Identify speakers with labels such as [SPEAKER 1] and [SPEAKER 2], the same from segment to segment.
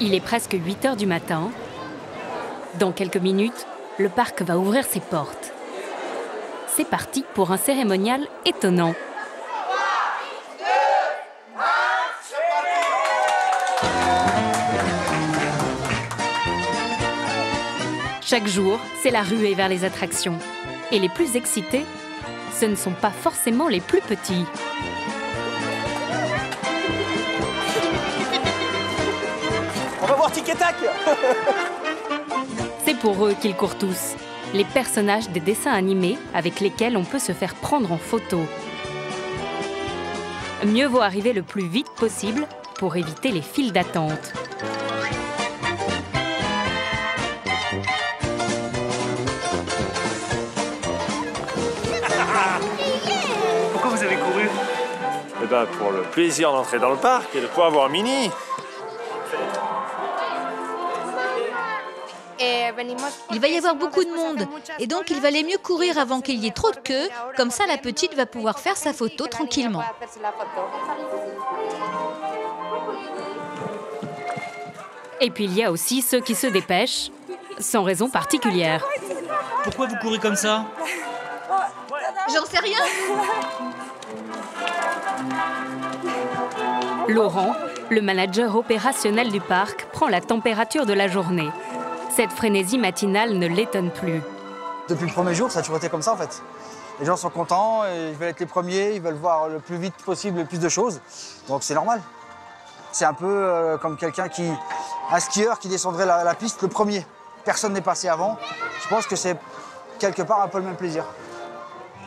[SPEAKER 1] Il est presque 8 heures du matin. Dans quelques minutes, le parc va ouvrir ses portes. C'est parti pour un cérémonial étonnant. Chaque jour, c'est la ruée vers les attractions. Et les plus excités, ce ne sont pas forcément les plus petits.
[SPEAKER 2] On va voir Tic et Tac.
[SPEAKER 1] C'est pour eux qu'ils courent tous, les personnages des dessins animés avec lesquels on peut se faire prendre en photo. Mieux vaut arriver le plus vite possible pour éviter les files d'attente.
[SPEAKER 2] Pourquoi vous avez couru? Eh ben, pour le plaisir d'entrer dans le parc et de pouvoir voir Minnie.
[SPEAKER 3] Il va y avoir beaucoup de monde, et donc il valait mieux courir avant qu'il y ait trop de queue, comme ça la petite va pouvoir faire sa photo tranquillement.
[SPEAKER 1] Et puis il y a aussi ceux qui se dépêchent, sans raison particulière.
[SPEAKER 4] Pourquoi vous courez comme ça?
[SPEAKER 3] J'en sais rien.
[SPEAKER 1] Laurent, le manager opérationnel du parc, prend la température de la journée. Cette frénésie matinale ne l'étonne plus.
[SPEAKER 5] Depuis le premier jour, ça a toujours été comme ça en fait. Les gens sont contents, ils veulent être les premiers, ils veulent voir le plus vite possible le plus de choses. Donc c'est normal. C'est un peu comme un skieur qui descendrait la piste le premier. Personne n'est passé avant. Je pense que c'est quelque part un peu le même plaisir.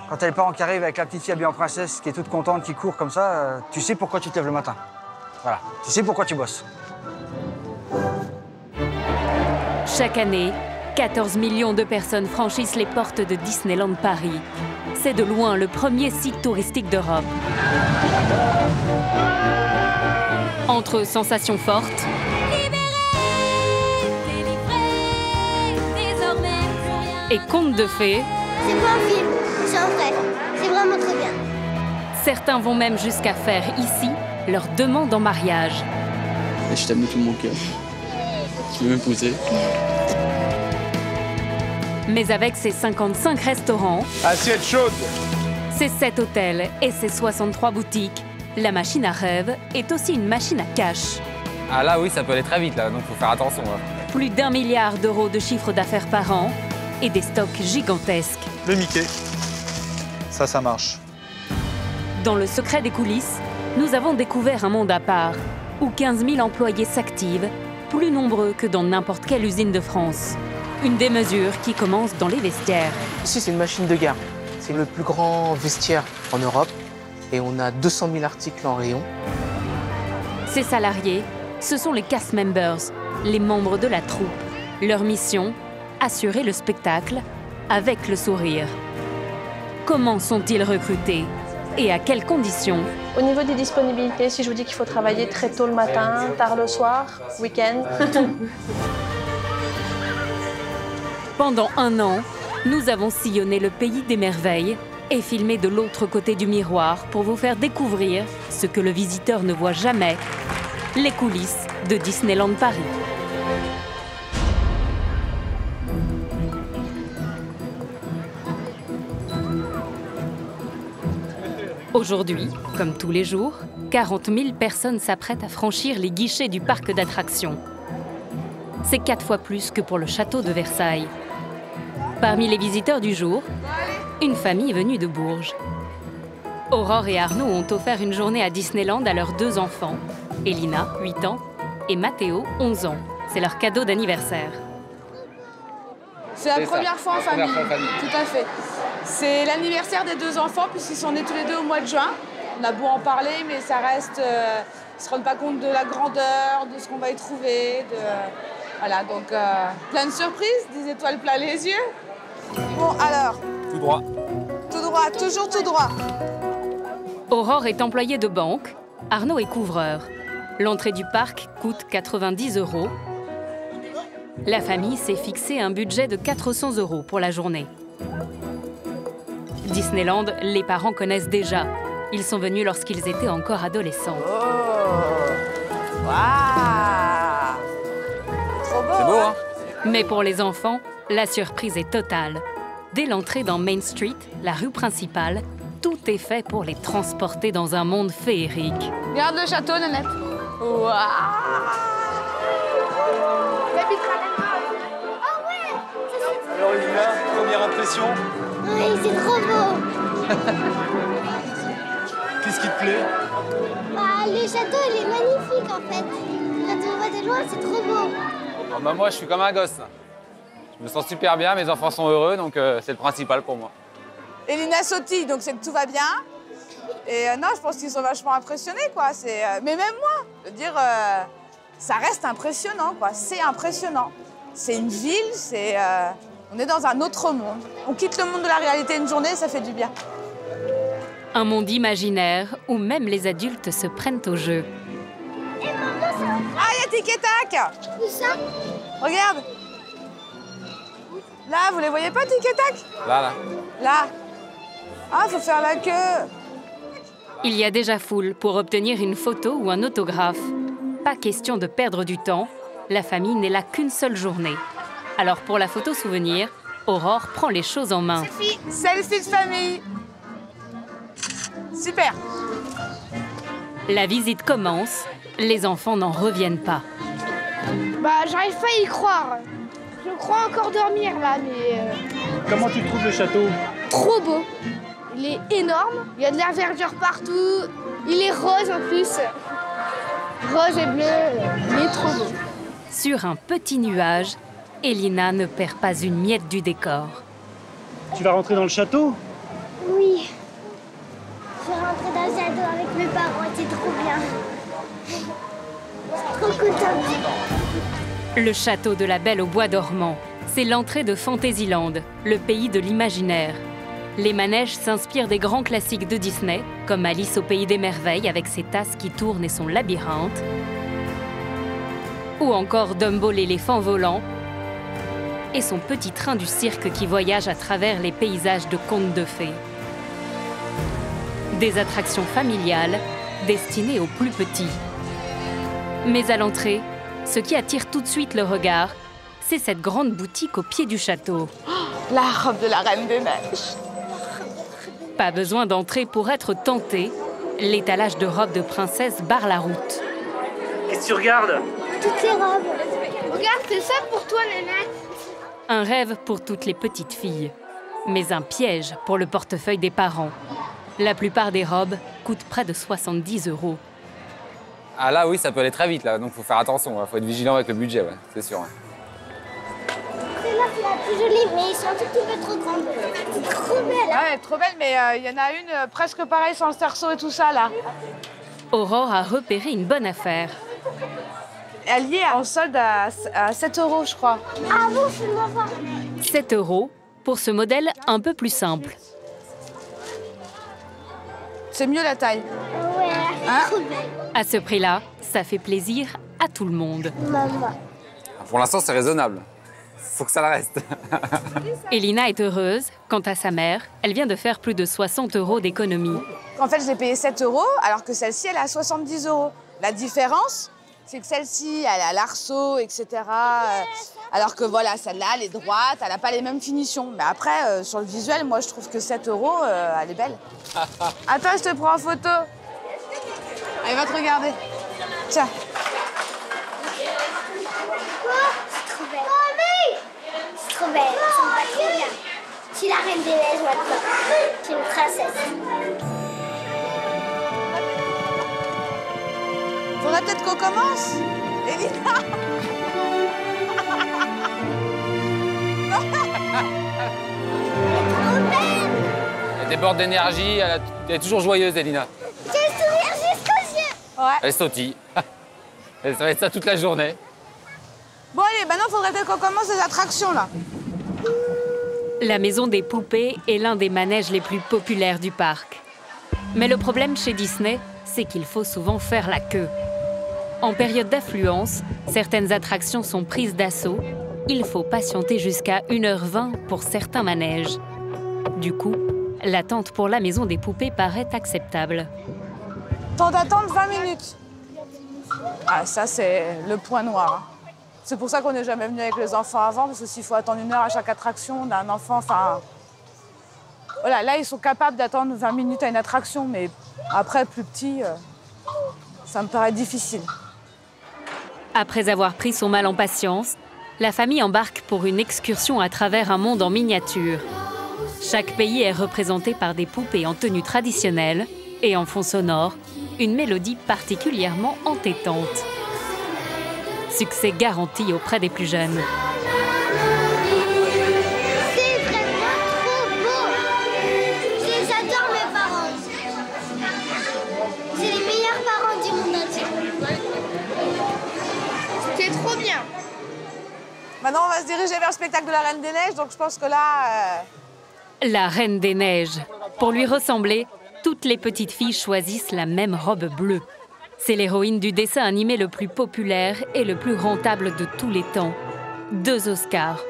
[SPEAKER 5] Quand t'as les parents qui arrivent avec la petite fille habillée en princesse, qui est toute contente, qui court comme ça, tu sais pourquoi tu te lèves le matin. Voilà, tu sais pourquoi tu bosses.
[SPEAKER 1] Chaque année, 14 millions de personnes franchissent les portes de Disneyland Paris. C'est de loin le premier site touristique d'Europe. Entre sensations fortes et contes de fées,
[SPEAKER 6] c'est pas un film, c'est un vrai. C'est vraiment très bien.
[SPEAKER 1] Certains vont même jusqu'à faire ici leur demande en mariage.
[SPEAKER 7] Et je t'aime de tout mon cœur. Tu veux m'épouser?
[SPEAKER 1] Mais avec ses 55 restaurants,
[SPEAKER 2] Assiette chaude.
[SPEAKER 1] ses 7 hôtels et ses 63 boutiques, la machine à rêve est aussi une machine à cash.
[SPEAKER 8] Ah là oui, ça peut aller très vite là, donc faut faire attention. Là.
[SPEAKER 1] Plus d'1 milliard d'euros de chiffre d'affaires par an et des stocks gigantesques.
[SPEAKER 9] Le Mickey, ça marche.
[SPEAKER 1] Dans le secret des coulisses, nous avons découvert un monde à part, où 15 000 employés s'activent, plus nombreux que dans n'importe quelle usine de France. Une démesure qui commence dans les vestiaires.
[SPEAKER 10] Ici, c'est une machine de guerre. C'est le plus grand vestiaire en Europe et on a 200 000 articles en rayon.
[SPEAKER 1] Ces salariés, ce sont les cast members, les membres de la troupe. Leur mission, assurer le spectacle avec le sourire. Comment sont-ils recrutés et à quelles conditions?
[SPEAKER 11] Au niveau des disponibilités, si je vous dis qu'il faut travailler très tôt le matin, tard le soir, week-end.
[SPEAKER 1] Pendant 1 an, nous avons sillonné le pays des merveilles et filmé de l'autre côté du miroir pour vous faire découvrir ce que le visiteur ne voit jamais, les coulisses de Disneyland Paris. Aujourd'hui, comme tous les jours, 40 000 personnes s'apprêtent à franchir les guichets du parc d'attractions. C'est 4 fois plus que pour le château de Versailles. Parmi les visiteurs du jour, une famille venue de Bourges. Aurore et Arnaud ont offert une journée à Disneyland à leurs 2 enfants, Elina, 8 ans, et Mathéo, 11 ans. C'est leur cadeau d'anniversaire.
[SPEAKER 12] C'est la première fois en famille, tout à fait. C'est l'anniversaire des 2 enfants, puisqu'ils sont nés tous les 2 au mois de juin. On a beau en parler, mais ça reste... ils ne se rendent pas compte de la grandeur, de ce qu'on va y trouver. Voilà, donc plein de surprises, des étoiles plein les yeux. Bon, alors...
[SPEAKER 8] Tout droit.
[SPEAKER 12] Tout droit, toujours tout droit.
[SPEAKER 1] Aurore est employée de banque, Arnaud est couvreur. L'entrée du parc coûte 90 €. La famille s'est fixé un budget de 400 € pour la journée. Disneyland, les parents connaissent déjà. Ils sont venus lorsqu'ils étaient encore adolescents.
[SPEAKER 12] Oh. Waouh.
[SPEAKER 1] Mais pour les enfants, la surprise est totale. Dès l'entrée dans Main Street, la rue principale, tout est fait pour les transporter dans un monde féerique.
[SPEAKER 12] Regarde le château, Nanette. Waouh!
[SPEAKER 9] Alors Elina, première impression?
[SPEAKER 6] Oui, c'est trop beau.
[SPEAKER 9] Qu'est-ce qui te plaît?
[SPEAKER 6] Bah, le château, il est magnifique en fait. Quand on voit de loin, c'est trop beau.
[SPEAKER 8] Oh, bah, moi, je suis comme un gosse. Je me sens super bien, mes enfants sont heureux, donc c'est le principal pour moi.
[SPEAKER 12] Elina sautille, donc c'est que tout va bien. Et non, je pense qu'ils sont vachement impressionnés, quoi. Mais même moi, je veux dire, ça reste impressionnant, quoi. C'est impressionnant. C'est une ville, on est dans un autre monde. On quitte le monde de la réalité une journée, ça fait du bien.
[SPEAKER 1] Un monde imaginaire où même les adultes se prennent au jeu.
[SPEAKER 12] Ah, il y a Tic et Tac!
[SPEAKER 6] Où ça?
[SPEAKER 12] Regarde! Là, vous les voyez pas, Tic et Tac?
[SPEAKER 8] Là.
[SPEAKER 12] Là. Ah, faut faire la queue.
[SPEAKER 1] Il y a déjà foule pour obtenir une photo ou un autographe. Pas question de perdre du temps, la famille n'est là qu'une seule journée. Alors pour la photo souvenir, Aurore prend les choses en main.
[SPEAKER 12] Selfie de famille. Super.
[SPEAKER 1] La visite commence, les enfants n'en reviennent pas.
[SPEAKER 13] Bah, j'arrive pas à y croire. Je crois encore dormir là, mais...
[SPEAKER 9] Comment tu trouves le château?
[SPEAKER 13] Trop beau. Il est énorme, il y a de la verdure partout, il est rose en plus. Rose et bleu, il est trop beau.
[SPEAKER 1] Sur un petit nuage, Elina ne perd pas une miette du décor.
[SPEAKER 9] Tu vas rentrer dans le château?
[SPEAKER 6] Oui. Je vais rentrer dans le château avec mes parents, c'est trop bien. Je suis trop contente.
[SPEAKER 1] Le château de la Belle au bois dormant, c'est l'entrée de Fantasyland, le pays de l'imaginaire. Les manèges s'inspirent des grands classiques de Disney, comme Alice au pays des merveilles avec ses tasses qui tournent et son labyrinthe, ou encore Dumbo l'éléphant volant et son petit train du cirque qui voyage à travers les paysages de contes de fées. Des attractions familiales destinées aux plus petits. Mais à l'entrée, ce qui attire tout de suite le regard, c'est cette grande boutique au pied du château.
[SPEAKER 12] Oh, la robe de la Reine des Neiges.
[SPEAKER 1] Pas besoin d'entrer pour être tenté. L'étalage de robes de princesse barre la route.
[SPEAKER 9] Qu'est-ce que tu regardes?
[SPEAKER 6] Toutes les robes.
[SPEAKER 13] Regarde, c'est ça pour toi, Nanette.
[SPEAKER 1] Un rêve pour toutes les petites filles, mais un piège pour le portefeuille des parents. La plupart des robes coûtent près de 70 €.
[SPEAKER 8] Ah là, oui, ça peut aller très vite, là, donc faut faire attention, faut être vigilant avec le budget, ouais, c'est sûr.
[SPEAKER 6] Celle-là, c'est la plus jolie, mais ils sont un tout petit peu trop grandes. C'est trop belle.
[SPEAKER 12] Ouais, trop belle, mais il y en a une presque pareille sans le cerceau et tout ça, là.
[SPEAKER 1] Aurore a repéré une bonne affaire.
[SPEAKER 12] Elle y est en solde à 7 €, je crois.
[SPEAKER 6] Ah bon, fais-moi voir.
[SPEAKER 1] 7 € pour ce modèle un peu plus simple.
[SPEAKER 12] C'est mieux la taille.
[SPEAKER 6] Ouais,
[SPEAKER 12] hein?
[SPEAKER 6] trop belle.
[SPEAKER 1] À ce prix-là, ça fait plaisir à tout le monde.
[SPEAKER 6] Maman.
[SPEAKER 8] Pour l'instant, c'est raisonnable. Faut que ça le reste.
[SPEAKER 1] Elina est heureuse. Quant à sa mère, elle vient de faire plus de 60 € d'économie.
[SPEAKER 12] En fait, je l'ai payé 7 €, alors que celle-ci, elle est à 70 €. La différence, c'est que celle-ci, elle a l'arceau, etc. Alors que voilà, celle-là, elle est droite, elle n'a pas les mêmes finitions. Mais après, sur le visuel, moi, je trouve que 7 €, elle est belle. Attends, je te prends en photo. Elle va te regarder. Tiens.
[SPEAKER 6] C'est trop belle. Mamie! C'est trop belle, ça me va trop bien. Je suis la Reine des Neiges maintenant. Je suis une princesse.
[SPEAKER 12] Faudrait peut-être qu'on commence. Elina!
[SPEAKER 8] Elle déborde d'énergie, elle est toujours joyeuse, Elina.
[SPEAKER 6] J'ai le sourire jusqu'aux yeux.
[SPEAKER 12] Ouais.
[SPEAKER 8] Elle sautille. Et ça va être ça toute la journée.
[SPEAKER 12] Bon, allez, maintenant, faudrait peut-être qu'on commence les attractions, là.
[SPEAKER 1] La maison des poupées est l'un des manèges les plus populaires du parc. Mais le problème chez Disney, c'est qu'il faut souvent faire la queue. En période d'affluence, certaines attractions sont prises d'assaut. Il faut patienter jusqu'à 1h20 pour certains manèges. Du coup, l'attente pour la maison des poupées paraît acceptable.
[SPEAKER 12] Temps d'attente 20 minutes. Ah, ça, c'est le point noir. C'est pour ça qu'on n'est jamais venu avec les enfants avant, parce que s'il faut attendre 1 heure à chaque attraction, on a un enfant, enfin... Voilà, là, ils sont capables d'attendre 20 minutes à une attraction, mais après, plus petit, ça me paraît difficile.
[SPEAKER 1] Après avoir pris son mal en patience, la famille embarque pour une excursion à travers un monde en miniature. Chaque pays est représenté par des poupées en tenue traditionnelle et en fond sonore, une mélodie particulièrement entêtante. Succès garanti auprès des plus jeunes.
[SPEAKER 6] C'est vraiment trop beau. J'adore mes parents. C'est les meilleurs parents du monde entier.
[SPEAKER 13] C'est trop bien.
[SPEAKER 12] Maintenant, on va se diriger vers le spectacle de la Reine des Neiges, donc je pense que là...
[SPEAKER 1] La Reine des Neiges. Pour lui ressembler, toutes les petites filles choisissent la même robe bleue. C'est l'héroïne du dessin animé le plus populaire et le plus rentable de tous les temps. 2 Oscars,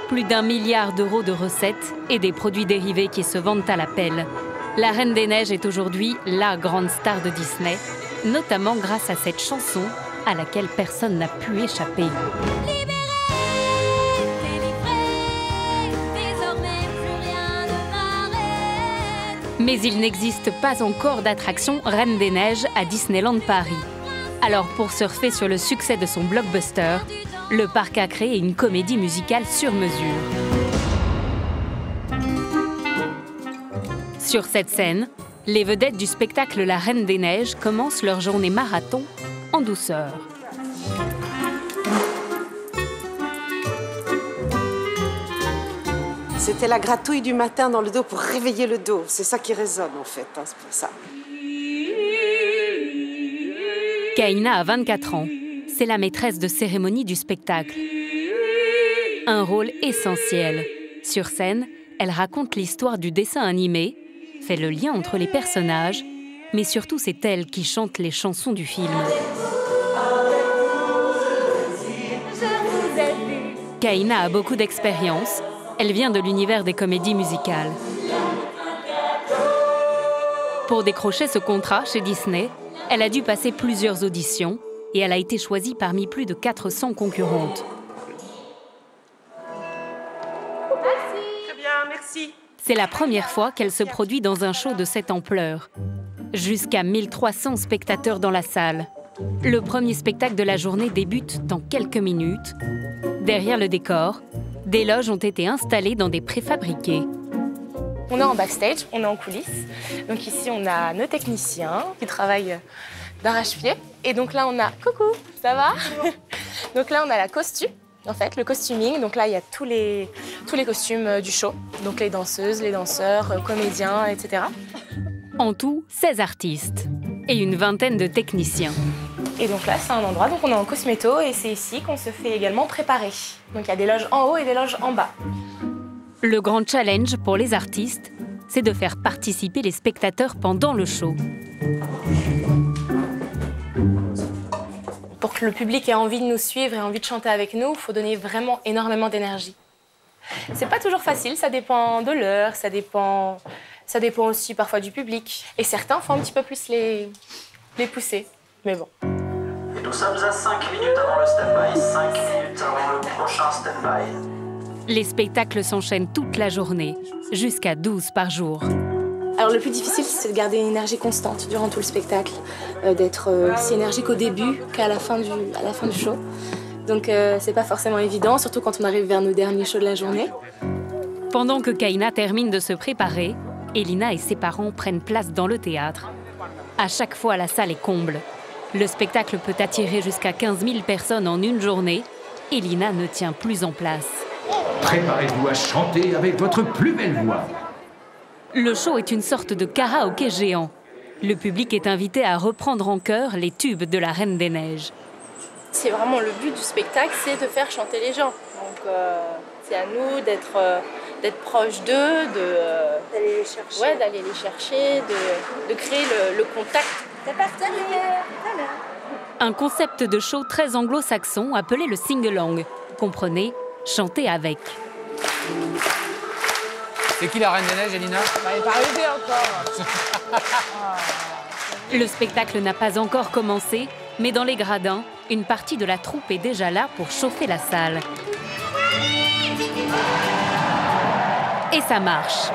[SPEAKER 1] plus d'1 milliard d'euros de recettes et des produits dérivés qui se vendent à la pelle. La Reine des Neiges est aujourd'hui la grande star de Disney, notamment grâce à cette chanson à laquelle personne n'a pu échapper. Mais il n'existe pas encore d'attraction Reine des Neiges à Disneyland Paris. Alors pour surfer sur le succès de son blockbuster, le parc a créé une comédie musicale sur mesure. Sur cette scène, les vedettes du spectacle La Reine des Neiges commencent leur journée marathon en douceur.
[SPEAKER 14] C'était la gratouille du matin dans le dos pour réveiller le dos. C'est ça qui résonne en fait, hein, c'est pour ça.
[SPEAKER 1] Kaina a 24 ans. C'est la maîtresse de cérémonie du spectacle. Un rôle essentiel. Sur scène, elle raconte l'histoire du dessin animé, fait le lien entre les personnages, mais surtout c'est elle qui chante les chansons du film. Kaina a beaucoup d'expérience. Elle vient de l'univers des comédies musicales. Pour décrocher ce contrat chez Disney, elle a dû passer plusieurs auditions et elle a été choisie parmi plus de 400 concurrentes.
[SPEAKER 14] Merci. Très bien, merci.
[SPEAKER 1] C'est la première fois qu'elle se produit dans un show de cette ampleur. Jusqu'à 1300 spectateurs dans la salle. Le premier spectacle de la journée débute dans quelques minutes. Derrière le décor, des loges ont été installées dans des préfabriqués.
[SPEAKER 11] On est en backstage, on est en coulisses. Donc ici, on a nos techniciens qui travaillent d'arrache-pied. Et donc là, on a... Coucou, ça va? Donc là, on a la costume, en fait, le costuming. Donc là, il y a tous les costumes du show. Donc les danseuses, les danseurs, comédiens, etc.
[SPEAKER 1] En tout, 16 artistes et une vingtaine de techniciens.
[SPEAKER 11] Et donc là, c'est un endroit, donc on est en cosméto et c'est ici qu'on se fait également préparer. Donc il y a des loges en haut et des loges en bas.
[SPEAKER 1] Le grand challenge pour les artistes, c'est de faire participer les spectateurs pendant le show.
[SPEAKER 11] Pour que le public ait envie de nous suivre et envie de chanter avec nous, il faut donner vraiment énormément d'énergie. C'est pas toujours facile, ça dépend de l'heure, ça dépend aussi parfois du public. Et certains font un petit peu plus les pousser, mais bon.
[SPEAKER 15] Nous sommes à 5 minutes avant le stand-by, 5 minutes avant le prochain stand-by.
[SPEAKER 1] Les spectacles s'enchaînent toute la journée, jusqu'à 12 par jour.
[SPEAKER 11] Alors le plus difficile, c'est de garder une énergie constante durant tout le spectacle, d'être aussi énergique au début qu'à la fin du show. Donc c'est pas forcément évident, surtout quand on arrive vers nos derniers shows de la journée.
[SPEAKER 1] Pendant que Kaina termine de se préparer, Elina et ses parents prennent place dans le théâtre. À chaque fois, la salle est comble. Le spectacle peut attirer jusqu'à 15 000 personnes en une journée. Elina ne tient plus en place.
[SPEAKER 16] Préparez-vous à chanter avec votre plus belle voix.
[SPEAKER 1] Le show est une sorte de karaoké géant. Le public est invité à reprendre en chœur les tubes de la Reine des Neiges.
[SPEAKER 11] C'est vraiment le but du spectacle, c'est de faire chanter les gens. Donc c'est à nous d'être proches d'eux, d'aller les chercher, d'aller les chercher, de créer le contact.
[SPEAKER 1] Un concept de show très anglo-saxon appelé le sing-along. Comprenez, chanter avec.
[SPEAKER 8] C'est qui la Reine des Neiges, Elina?
[SPEAKER 12] Elle n'est pas arrivée encore.
[SPEAKER 1] Le spectacle n'a pas encore commencé, mais dans les gradins, une partie de la troupe est déjà là pour chauffer la salle. Et ça marche.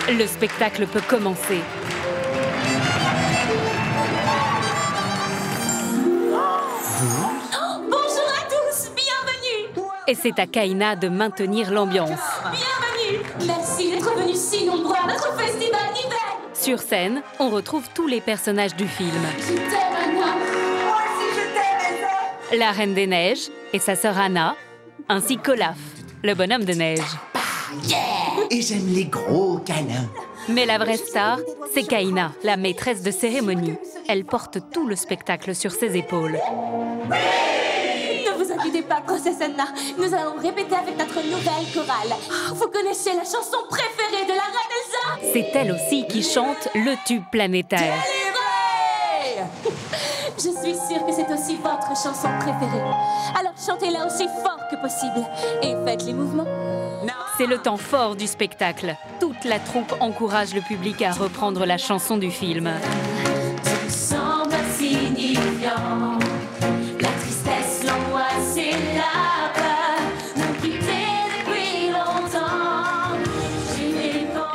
[SPEAKER 1] Le spectacle peut commencer.
[SPEAKER 17] Bonjour à tous, bienvenue.
[SPEAKER 1] Et c'est à Kaina de maintenir l'ambiance.
[SPEAKER 17] Bienvenue. Merci d'être venus si nombreux à notre festival d'hiver.
[SPEAKER 1] Sur scène, on retrouve tous les personnages du film.
[SPEAKER 17] Je t'aime, Anna. Moi aussi, je t'aime, Elsa.
[SPEAKER 1] La Reine des Neiges et sa sœur Anna, ainsi qu'Olaf, le bonhomme de neige.
[SPEAKER 18] Yeah. Et j'aime les gros câlins.
[SPEAKER 1] Mais la vraie star, c'est Kaina, la maîtresse de cérémonie. Elle porte tout le spectacle sur ses épaules.
[SPEAKER 17] Ne vous inquiétez pas, princesse Anna. Nous allons répéter avec notre nouvelle chorale. Vous connaissez la chanson préférée de la reine Elsa?
[SPEAKER 1] C'est elle aussi qui chante le tube planétaire.
[SPEAKER 17] Je suis sûre que c'est aussi votre chanson préférée. Alors chantez-la aussi fort que possible et faites les mouvements.
[SPEAKER 1] C'est le temps fort du spectacle. Toute la troupe encourage le public à reprendre la chanson du film.
[SPEAKER 17] Tout semble insignifiant. La tristesse, l'angoisse et la peur m'ont quitté depuis longtemps.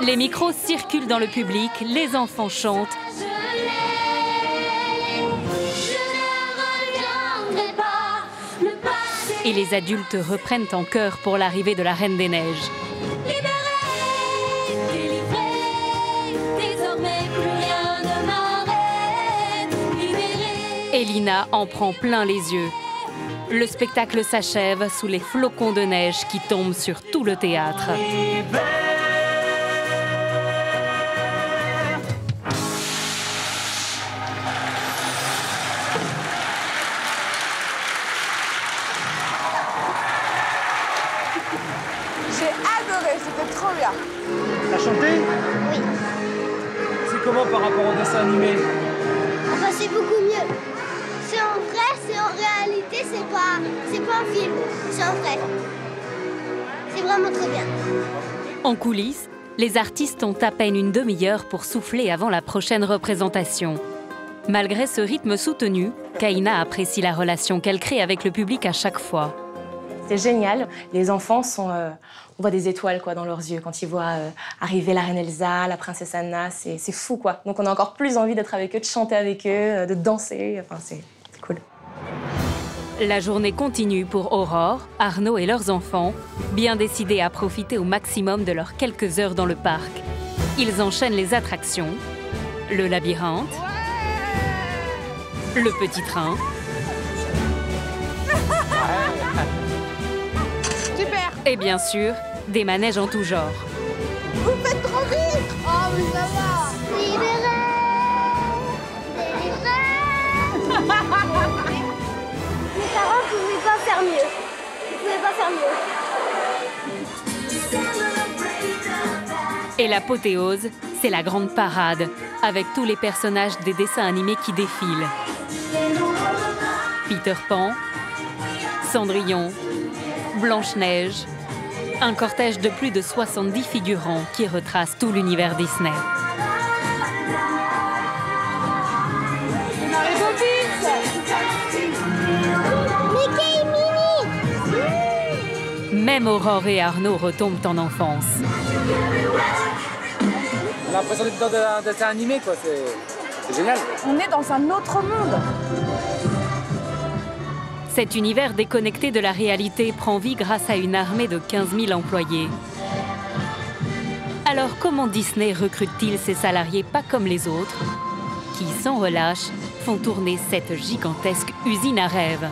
[SPEAKER 1] Les micros circulent dans le public, les enfants chantent. Et les adultes reprennent en chœur pour l'arrivée de la Reine des Neiges.
[SPEAKER 17] Libérée, délivrée, désormais plus rien ne m'arrête. Libérée.
[SPEAKER 1] Elina en prend plein les yeux. Le spectacle s'achève sous les flocons de neige qui tombent sur tout le théâtre.
[SPEAKER 12] C'était trop bien.
[SPEAKER 9] T'as chanté?
[SPEAKER 6] Oui.
[SPEAKER 9] C'est comment par rapport au dessin animé?
[SPEAKER 6] Enfin, c'est beaucoup mieux. C'est en vrai, c'est en réalité, c'est pas un film, c'est en vrai. C'est vraiment très bien.
[SPEAKER 1] En coulisses, les artistes ont à peine une demi-heure pour souffler avant la prochaine représentation. Malgré ce rythme soutenu, Kaina apprécie la relation qu'elle crée avec le public à chaque fois.
[SPEAKER 11] C'est génial. Les enfants sont... on voit des étoiles quoi, dans leurs yeux quand ils voient arriver la reine Elsa, la princesse Anna. C'est fou, quoi. Donc on a encore plus envie d'être avec eux, de chanter avec eux, de danser. Enfin, c'est cool.
[SPEAKER 1] La journée continue pour Aurore, Arnaud et leurs enfants, bien décidés à profiter au maximum de leurs quelques heures dans le parc. Ils enchaînent les attractions, le labyrinthe, le petit train,
[SPEAKER 12] Super.
[SPEAKER 1] Et bien sûr, des manèges en tout genre.
[SPEAKER 12] Vous faites trop vite. Oh, mais ça va.
[SPEAKER 6] Libérée, délivrée. Mes parents ne pouvaient pas faire mieux. Ils ne pouvaient pas faire mieux.
[SPEAKER 1] Et l'apothéose, c'est la grande parade, avec tous les personnages des dessins animés qui défilent. Peter Pan, Cendrillon, Blanche-Neige, un cortège de plus de 70 figurants qui retrace tout l'univers Disney.
[SPEAKER 6] Mickey et Minnie.
[SPEAKER 1] Même Aurore et Arnaud retombent en enfance.
[SPEAKER 8] On a l'impression d'être dans un dessin animé, quoi. C'est génial.
[SPEAKER 12] On est dans un autre monde.
[SPEAKER 1] Cet univers déconnecté de la réalité prend vie grâce à une armée de 15 000 employés. Alors comment Disney recrute-t-il ses salariés pas comme les autres, qui, sans relâche, font tourner cette gigantesque usine à rêves?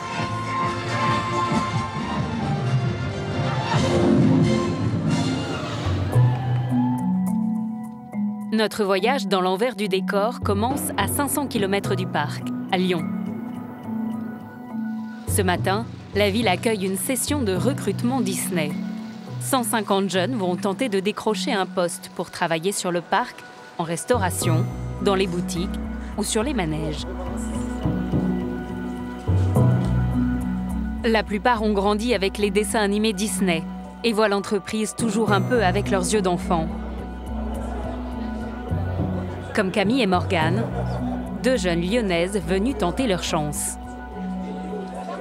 [SPEAKER 1] Notre voyage dans l'envers du décor commence à 500 km du parc, à Lyon. Ce matin, la ville accueille une session de recrutement Disney. 150 jeunes vont tenter de décrocher un poste pour travailler sur le parc, en restauration, dans les boutiques ou sur les manèges. La plupart ont grandi avec les dessins animés Disney et voient l'entreprise toujours un peu avec leurs yeux d'enfant. Comme Camille et Morgane, 2 jeunes lyonnaises venues tenter leur chance.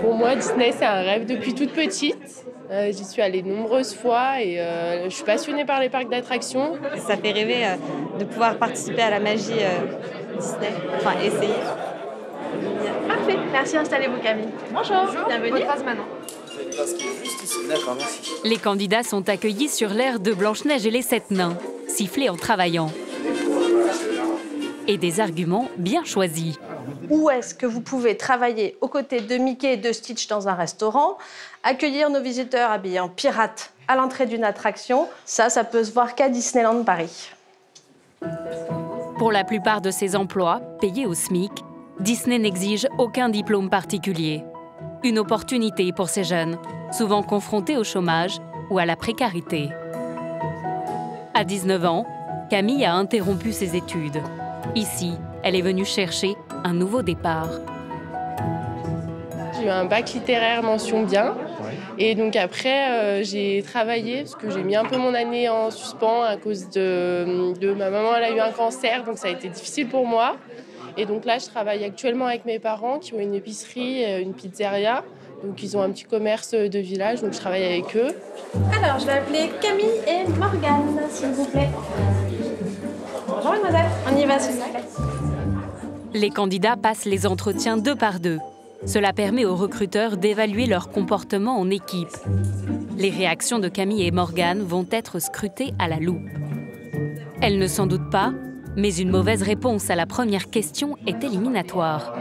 [SPEAKER 11] Pour moi, Disney, c'est un rêve depuis toute petite. J'y suis allée de nombreuses fois et je suis passionnée par les parcs d'attractions.
[SPEAKER 19] Ça fait rêver de pouvoir participer à la magie Disney, enfin essayer.
[SPEAKER 11] Parfait, merci, installez-vous Camille. Bonjour, bienvenue.
[SPEAKER 19] Votre place maintenant.
[SPEAKER 7] D'accord, merci.
[SPEAKER 1] Les candidats sont accueillis sur l'air de Blanche-Neige et les 7 nains, sifflés en travaillant. Et des arguments bien choisis.
[SPEAKER 20] Où est-ce que vous pouvez travailler aux côtés de Mickey et de Stitch dans un restaurant, accueillir nos visiteurs habillés en pirates à l'entrée d'une attraction? Ça peut se voir qu'à Disneyland Paris.
[SPEAKER 1] Pour la plupart de ces emplois, payés au SMIC, Disney n'exige aucun diplôme particulier. Une opportunité pour ces jeunes, souvent confrontés au chômage ou à la précarité. À 19 ans, Camille a interrompu ses études. Ici, elle est venue chercher un nouveau départ.
[SPEAKER 11] J'ai eu un bac littéraire mention bien. Et donc après, j'ai travaillé, parce que j'ai mis un peu mon année en suspens à cause de ma maman, elle a eu un cancer, donc ça a été difficile pour moi. Et donc là, je travaille actuellement avec mes parents qui ont une épicerie, une pizzeria. Donc ils ont un petit commerce de village, donc je travaille avec eux.
[SPEAKER 20] Alors, je vais appeler Camille et Morgane, s'il vous plaît. Bonjour mademoiselle, on y va s'il vous plaît.
[SPEAKER 1] Les candidats passent les entretiens 2 par 2. Cela permet aux recruteurs d'évaluer leur comportement en équipe. Les réactions de Camille et Morgane vont être scrutées à la loupe. Elles ne s'en doutent pas, mais une mauvaise réponse à la première question est éliminatoire.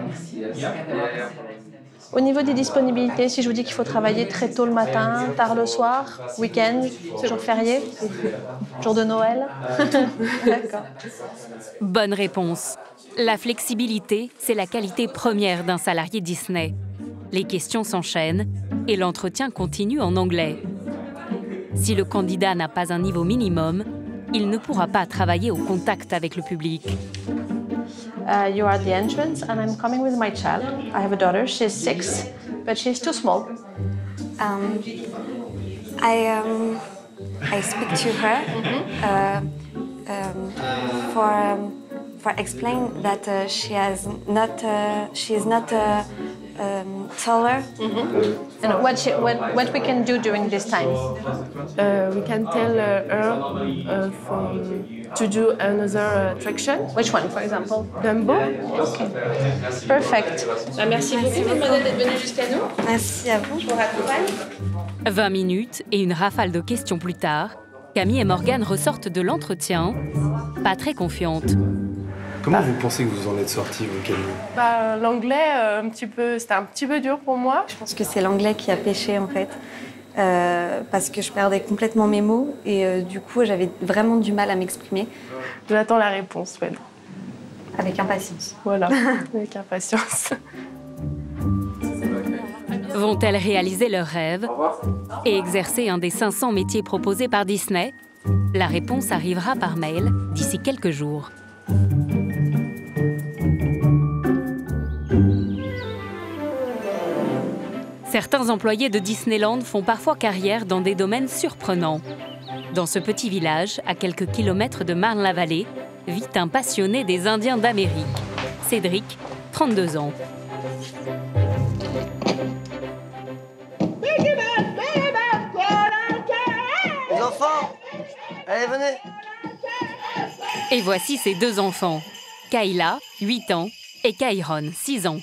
[SPEAKER 20] Au niveau des disponibilités, si je vous dis qu'il faut travailler très tôt le matin, tard le soir, week-end, jour férié, jour de Noël. D'accord.
[SPEAKER 1] Bonne réponse. La flexibilité, c'est la qualité première d'un salarié Disney. Les questions s'enchaînent et l'entretien continue en anglais. Si le candidat n'a pas un niveau minimum, il ne pourra pas travailler au contact avec le public.
[SPEAKER 20] You are at the entrance and I'm coming with my child. I have a daughter, she's 6, but she's too small.
[SPEAKER 19] I speak to her for explain that she is not taller.
[SPEAKER 20] And what we can do during this time?
[SPEAKER 11] We can tell her to do another attraction.
[SPEAKER 20] Which one, for example?
[SPEAKER 11] Dumbo.
[SPEAKER 20] Okay. Perfect. Merci beaucoup, mademoiselle, d'être venue jusqu'à nous.
[SPEAKER 19] Merci à vous.
[SPEAKER 20] Je vous raccompagne.
[SPEAKER 1] 20 minutes et une rafale de questions plus tard, Camille et Morgane ressortent de l'entretien, pas très confiantes.
[SPEAKER 21] Comment vous pensez que vous en êtes sortie, vous, Camille?
[SPEAKER 11] L'anglais, c'était un petit peu dur pour moi.
[SPEAKER 19] Je pense que c'est l'anglais qui a pêché, en fait. Parce que je perdais complètement mes mots et du coup, j'avais vraiment du mal à m'exprimer.
[SPEAKER 11] J'attends la réponse, ouais.
[SPEAKER 19] Avec impatience.
[SPEAKER 11] Voilà, avec impatience.
[SPEAKER 1] Vont-elles réaliser leur rêve et exercer un des 500 métiers proposés par Disney? La réponse arrivera par mail d'ici quelques jours. Certains employés de Disneyland font parfois carrière dans des domaines surprenants. Dans ce petit village, à quelques kilomètres de Marne-la-Vallée, vit un passionné des Indiens d'Amérique, Cédric, 32 ans.
[SPEAKER 22] Les enfants, allez, venez.
[SPEAKER 1] Et voici ses 2 enfants, Kayla, 8 ans, et Kairon, 6 ans.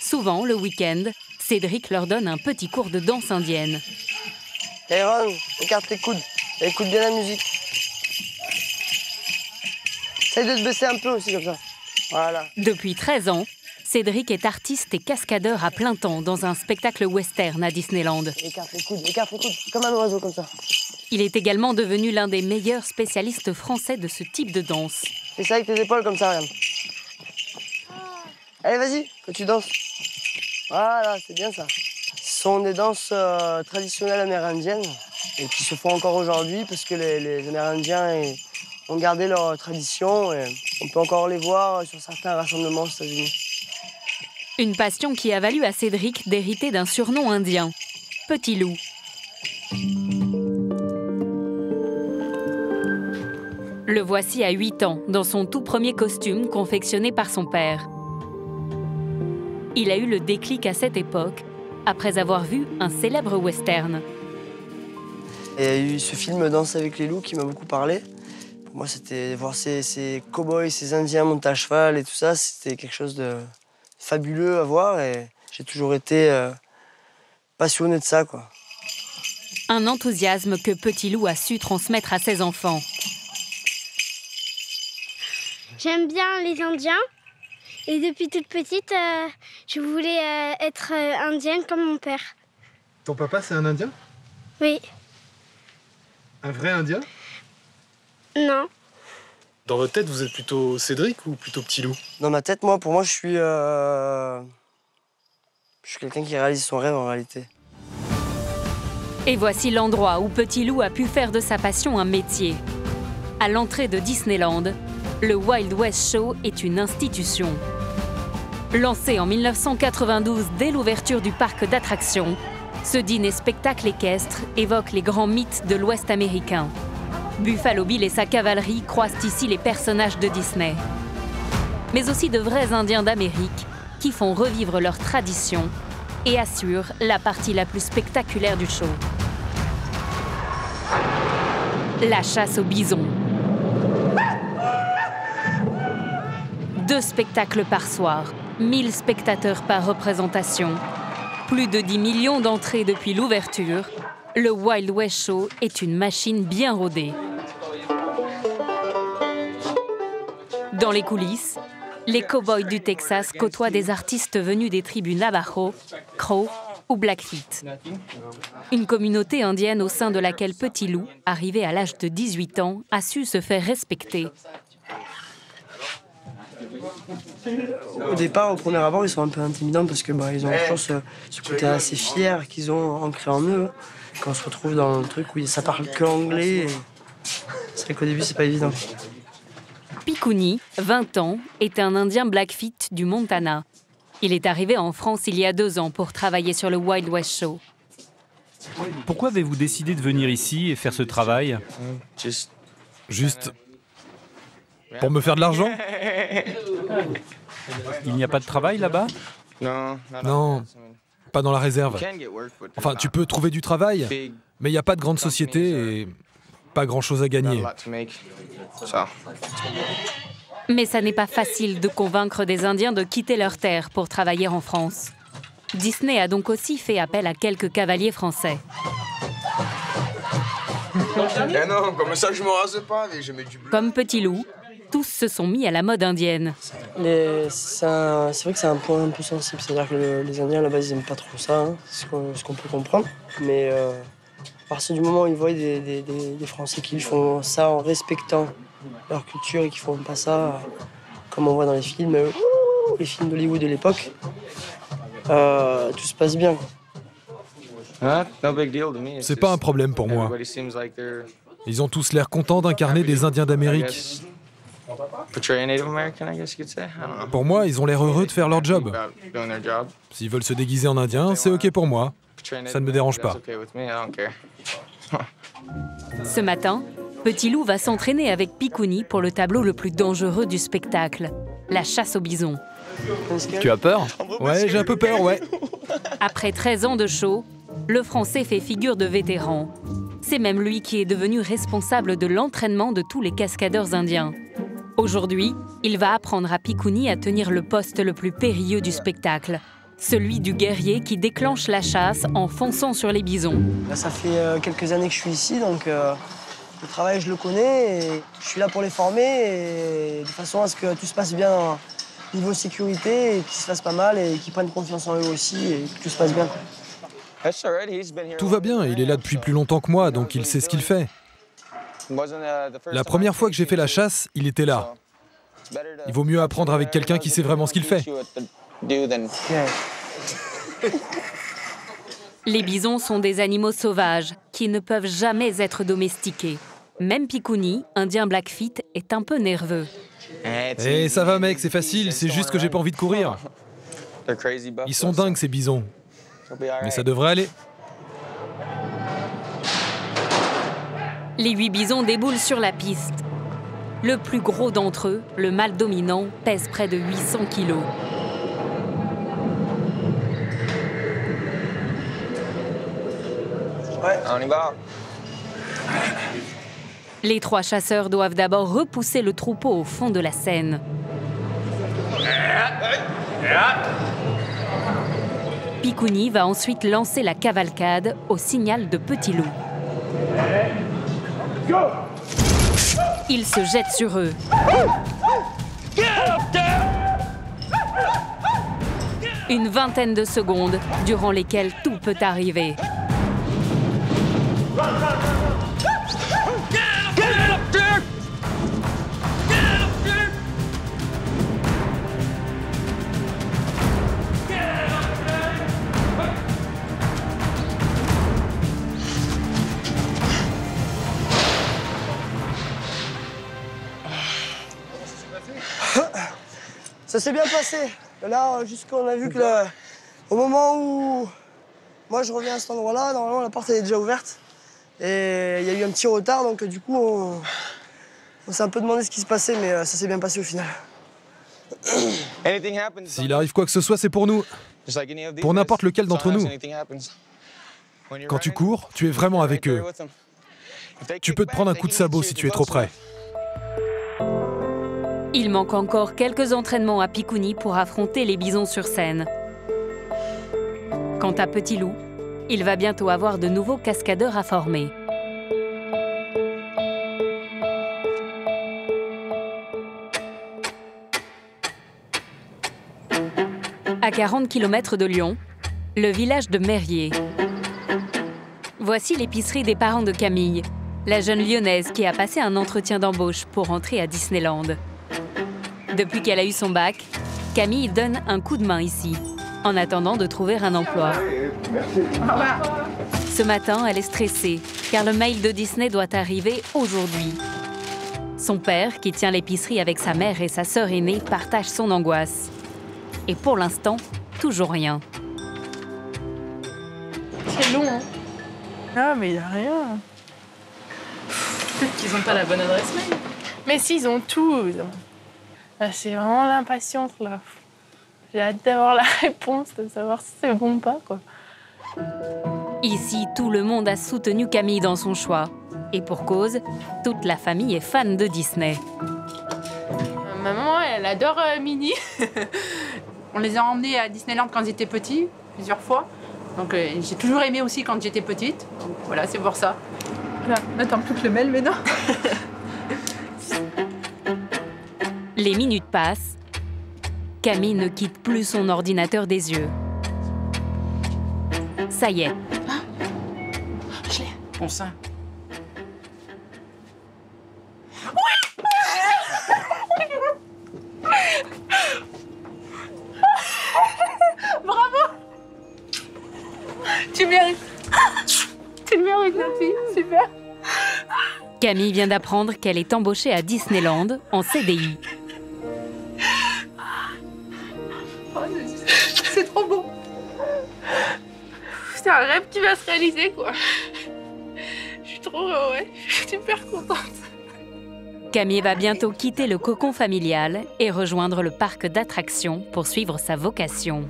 [SPEAKER 1] Souvent, le week-end, Cédric leur donne un petit cours de danse indienne.
[SPEAKER 22] Kairon, écarte les coudes et écoute bien la musique. Essaye de te baisser un peu aussi comme ça. Voilà.
[SPEAKER 1] Depuis 13 ans, Cédric est artiste et cascadeur à plein temps dans un spectacle western à Disneyland.
[SPEAKER 22] Écarte les coudes, comme un oiseau comme ça.
[SPEAKER 1] Il est également devenu l'un des meilleurs spécialistes français de ce type de danse.
[SPEAKER 22] Fais ça avec tes épaules comme ça, regarde. Allez, vas-y, que tu danses. Voilà, c'est bien ça. Ce sont des danses traditionnelles amérindiennes et qui se font encore aujourd'hui parce que les Amérindiens ont gardé leur tradition et on peut encore les voir sur certains rassemblements aux États-Unis.
[SPEAKER 1] Une passion qui a valu à Cédric d'hériter d'un surnom indien, Petit Loup. Le voici à 8 ans, dans son tout premier costume confectionné par son père. Il a eu le déclic à cette époque, après avoir vu un célèbre western.
[SPEAKER 22] Et il y a eu ce film Danse avec les loups qui m'a beaucoup parlé. Pour moi, c'était voir ces cow-boys, ces Indiens montés à cheval et tout ça, c'était quelque chose de fabuleux à voir et j'ai toujours été passionné de ça, quoi.
[SPEAKER 1] Un enthousiasme que Petit Loup a su transmettre à ses enfants.
[SPEAKER 6] J'aime bien les Indiens et depuis toute petite, je voulais être indienne comme mon père.
[SPEAKER 21] Ton papa, c'est un Indien?
[SPEAKER 6] Oui.
[SPEAKER 21] Un vrai Indien?
[SPEAKER 6] Non.
[SPEAKER 21] Dans votre tête, vous êtes plutôt Cédric ou plutôt Petit Loup?
[SPEAKER 22] Dans ma tête, pour moi, je suis quelqu'un qui réalise son rêve en réalité.
[SPEAKER 1] Et voici l'endroit où Petit Loup a pu faire de sa passion un métier. À l'entrée de Disneyland, le Wild West Show est une institution. Lancé en 1992 dès l'ouverture du parc d'attractions, ce dîner-spectacle équestre évoque les grands mythes de l'Ouest américain. Buffalo Bill et sa cavalerie croisent ici les personnages de Disney. Mais aussi de vrais Indiens d'Amérique qui font revivre leurs traditions et assurent la partie la plus spectaculaire du show. La chasse au bison. 2 spectacles par soir, 1000 spectateurs par représentation. Plus de 10 millions d'entrées depuis l'ouverture, le Wild West Show est une machine bien rodée. Dans les coulisses, les cow-boys du Texas côtoient des artistes venus des tribus Navajo, Crow ou Blackfeet. Une communauté indienne au sein de laquelle Petit Loup, arrivé à l'âge de 18 ans, a su se faire respecter.
[SPEAKER 22] Au départ, au premier abord, ils sont un peu intimidants parce que ils ont, je pense, ce côté assez fier qu'ils ont ancré en eux. Quand on se retrouve dans le truc où ça parle que anglais, c'est vrai qu'au début, c'est pas évident.
[SPEAKER 1] Picouni, 20 ans, est un Indien Blackfeet du Montana. Il est arrivé en France il y a 2 ans pour travailler sur le Wild West Show.
[SPEAKER 3] Pourquoi avez-vous décidé de venir ici et faire ce travail?
[SPEAKER 21] Juste pour me faire de l'argent?
[SPEAKER 3] Il n'y a pas de travail là-bas?
[SPEAKER 21] Non, pas dans la réserve. Enfin, tu peux trouver du travail, mais il n'y a pas de grande société et pas grand-chose à gagner.
[SPEAKER 1] Mais ça n'est pas facile de convaincre des Indiens de quitter leur terre pour travailler en France. Disney a donc aussi fait appel à quelques cavaliers français.
[SPEAKER 4] Eh non, comme ça je me rase pas, mais je mets du bleu.
[SPEAKER 1] Comme Petit Loup, tous se sont mis à la mode indienne.
[SPEAKER 22] C'est vrai que c'est un point un peu sensible, c'est-à-dire que les Indiens à la base ils n'aiment pas trop ça, hein, ce qu'on peut comprendre. Mais à partir du moment où ils voient des Français qui font ça en respectant leur culture et qui font pas ça comme on voit dans les films d'Hollywood de l'époque, tout se passe bien.
[SPEAKER 21] C'est pas un problème pour moi. Ils ont tous l'air contents d'incarner des Indiens d'Amérique. Pour moi, ils ont l'air heureux de faire leur job. S'ils veulent se déguiser en Indien, c'est OK pour moi. Ça ne me dérange pas.
[SPEAKER 1] Ce matin, Petit Loup va s'entraîner avec Picouni pour le tableau le plus dangereux du spectacle, la chasse au bison.
[SPEAKER 3] Tu as peur?
[SPEAKER 21] Ouais, j'ai un peu peur, ouais.
[SPEAKER 1] Après 13 ans de show, le Français fait figure de vétéran. C'est même lui qui est devenu responsable de l'entraînement de tous les cascadeurs indiens. Aujourd'hui, il va apprendre à Picouni à tenir le poste le plus périlleux du spectacle, celui du guerrier qui déclenche la chasse en fonçant sur les bisons.
[SPEAKER 22] Là, ça fait quelques années que je suis ici, donc le travail, je le connais, et je suis là pour les former, et de façon à ce que tout se passe bien niveau sécurité, et qu'ils se fassent pas mal, et qu'ils prennent confiance en eux aussi, et que tout se passe bien.
[SPEAKER 21] Tout va bien, il est là depuis plus longtemps que moi, donc il sait ce qu'il fait. La première fois que j'ai fait la chasse, il était là. Il vaut mieux apprendre avec quelqu'un qui sait vraiment ce qu'il fait.
[SPEAKER 1] Les bisons sont des animaux sauvages qui ne peuvent jamais être domestiqués. Même Picouni, indien Blackfeet, est un peu nerveux.
[SPEAKER 21] Eh, ça va mec, c'est facile, c'est juste que j'ai pas envie de courir. Ils sont dingues ces bisons. Mais ça devrait aller.
[SPEAKER 1] Les 8 bisons déboulent sur la piste. Le plus gros d'entre eux, le mâle dominant, pèse près de 800 kilos.
[SPEAKER 4] Ouais, on y va.
[SPEAKER 1] Les 3 chasseurs doivent d'abord repousser le troupeau au fond de la Seine. Picouni va ensuite lancer la cavalcade au signal de Petit Loup. Il se jette sur eux. Une vingtaine de secondes durant lesquelles tout peut arriver.
[SPEAKER 22] Ça s'est bien passé. Là, jusqu'on a vu que au moment où moi je reviens à cet endroit-là, normalement la porte elle est déjà ouverte. Et il y a eu un petit retard, donc du coup on s'est un peu demandé ce qui se passait, mais ça s'est bien passé au final.
[SPEAKER 21] S'il arrive quoi que ce soit, c'est pour nous. Pour n'importe lequel d'entre nous. Quand tu cours, tu es vraiment avec eux. Tu peux te prendre un coup de sabot si tu es trop près.
[SPEAKER 1] Il manque encore quelques entraînements à Picouni pour affronter les bisons sur scène. Quant à Petit Loup, il va bientôt avoir de nouveaux cascadeurs à former. À 40 km de Lyon, le village de Mérier. Voici l'épicerie des parents de Camille, la jeune lyonnaise qui a passé un entretien d'embauche pour entrer à Disneyland. Depuis qu'elle a eu son bac, Camille donne un coup de main ici, en attendant de trouver un emploi. Ce matin, elle est stressée, car le mail de Disney doit arriver aujourd'hui. Son père, qui tient l'épicerie avec sa mère et sa sœur aînée, partage son angoisse. Et pour l'instant, toujours rien.
[SPEAKER 11] C'est long, hein? Ah, mais il n'y a rien.
[SPEAKER 2] Peut-être qu'ils n'ont pas la bonne adresse mail.
[SPEAKER 11] Mais si, ils ont tout. C'est vraiment l'impatience, là. J'ai hâte d'avoir la réponse, de savoir si c'est bon ou pas, quoi.
[SPEAKER 1] Ici, tout le monde a soutenu Camille dans son choix. Et pour cause, toute la famille est fan de Disney.
[SPEAKER 2] Maman, elle adore Minnie. On les a emmenés à Disneyland quand ils étaient petits, plusieurs fois. Donc j'ai toujours aimé aussi quand j'étais petite. Donc voilà, c'est pour ça. Voilà, on attend plus que le mail, mais non.
[SPEAKER 1] Les minutes passent. Camille ne quitte plus son ordinateur des yeux. Ça y est.
[SPEAKER 2] Ah, je l'ai. Bon sang. Oui. Bravo. Tu mérites. Tu le mérites, ma fille. Super.
[SPEAKER 1] Camille vient d'apprendre qu'elle est embauchée à Disneyland en CDI.
[SPEAKER 2] C'est trop beau. C'est un rêve qui va se réaliser, quoi. Je suis trop, ouais, je suis super contente.
[SPEAKER 1] Camille va bientôt quitter le cocon familial et rejoindre le parc d'attractions pour suivre sa vocation.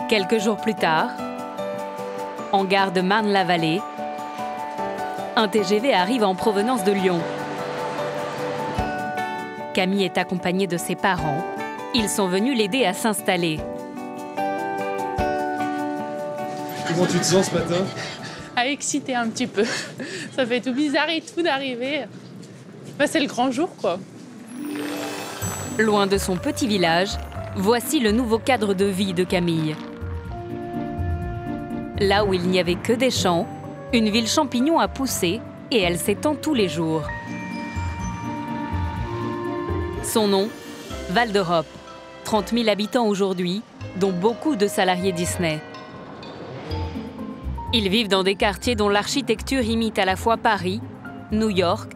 [SPEAKER 1] Quelques jours plus tard, en gare de Marne-la-Vallée, un TGV arrive en provenance de Lyon. Camille est accompagnée de ses parents. Ils sont venus l'aider à s'installer.
[SPEAKER 21] Comment tu te sens ce matin?
[SPEAKER 2] Excitée un petit peu. Ça fait tout bizarre et tout d'arriver. Bah, c'est le grand jour, quoi.
[SPEAKER 1] Loin de son petit village, voici le nouveau cadre de vie de Camille. Là où il n'y avait que des champs, une ville champignon a poussé et elle s'étend tous les jours. Son nom, Val d'Europe. 30 000 habitants aujourd'hui, dont beaucoup de salariés Disney. Ils vivent dans des quartiers dont l'architecture imite à la fois Paris, New York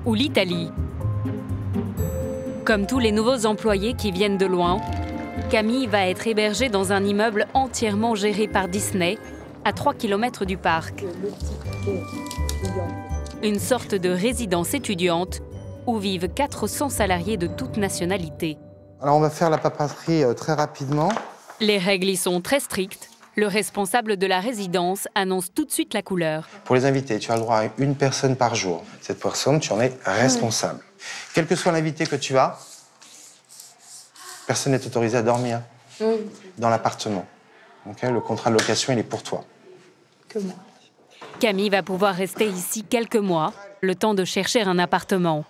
[SPEAKER 1] ou l'Italie. Comme tous les nouveaux employés qui viennent de loin, Camille va être hébergée dans un immeuble entièrement géré par Disney, à 3 km du parc. Une sorte de résidence étudiante où vivent 400 salariés de toutes nationalités.
[SPEAKER 5] Alors on va faire la paperasserie très rapidement.
[SPEAKER 1] Les règles y sont très strictes. Le responsable de la résidence annonce tout de suite la couleur.
[SPEAKER 5] Pour les invités, tu as le droit à une personne par jour. Cette personne, tu en es responsable. Quel que soit l'invité que tu as, personne n'est autorisé à dormir dans l'appartement. Okay, le contrat de location, il est pour toi.
[SPEAKER 1] Camille va pouvoir rester ici quelques mois, le temps de chercher un appartement.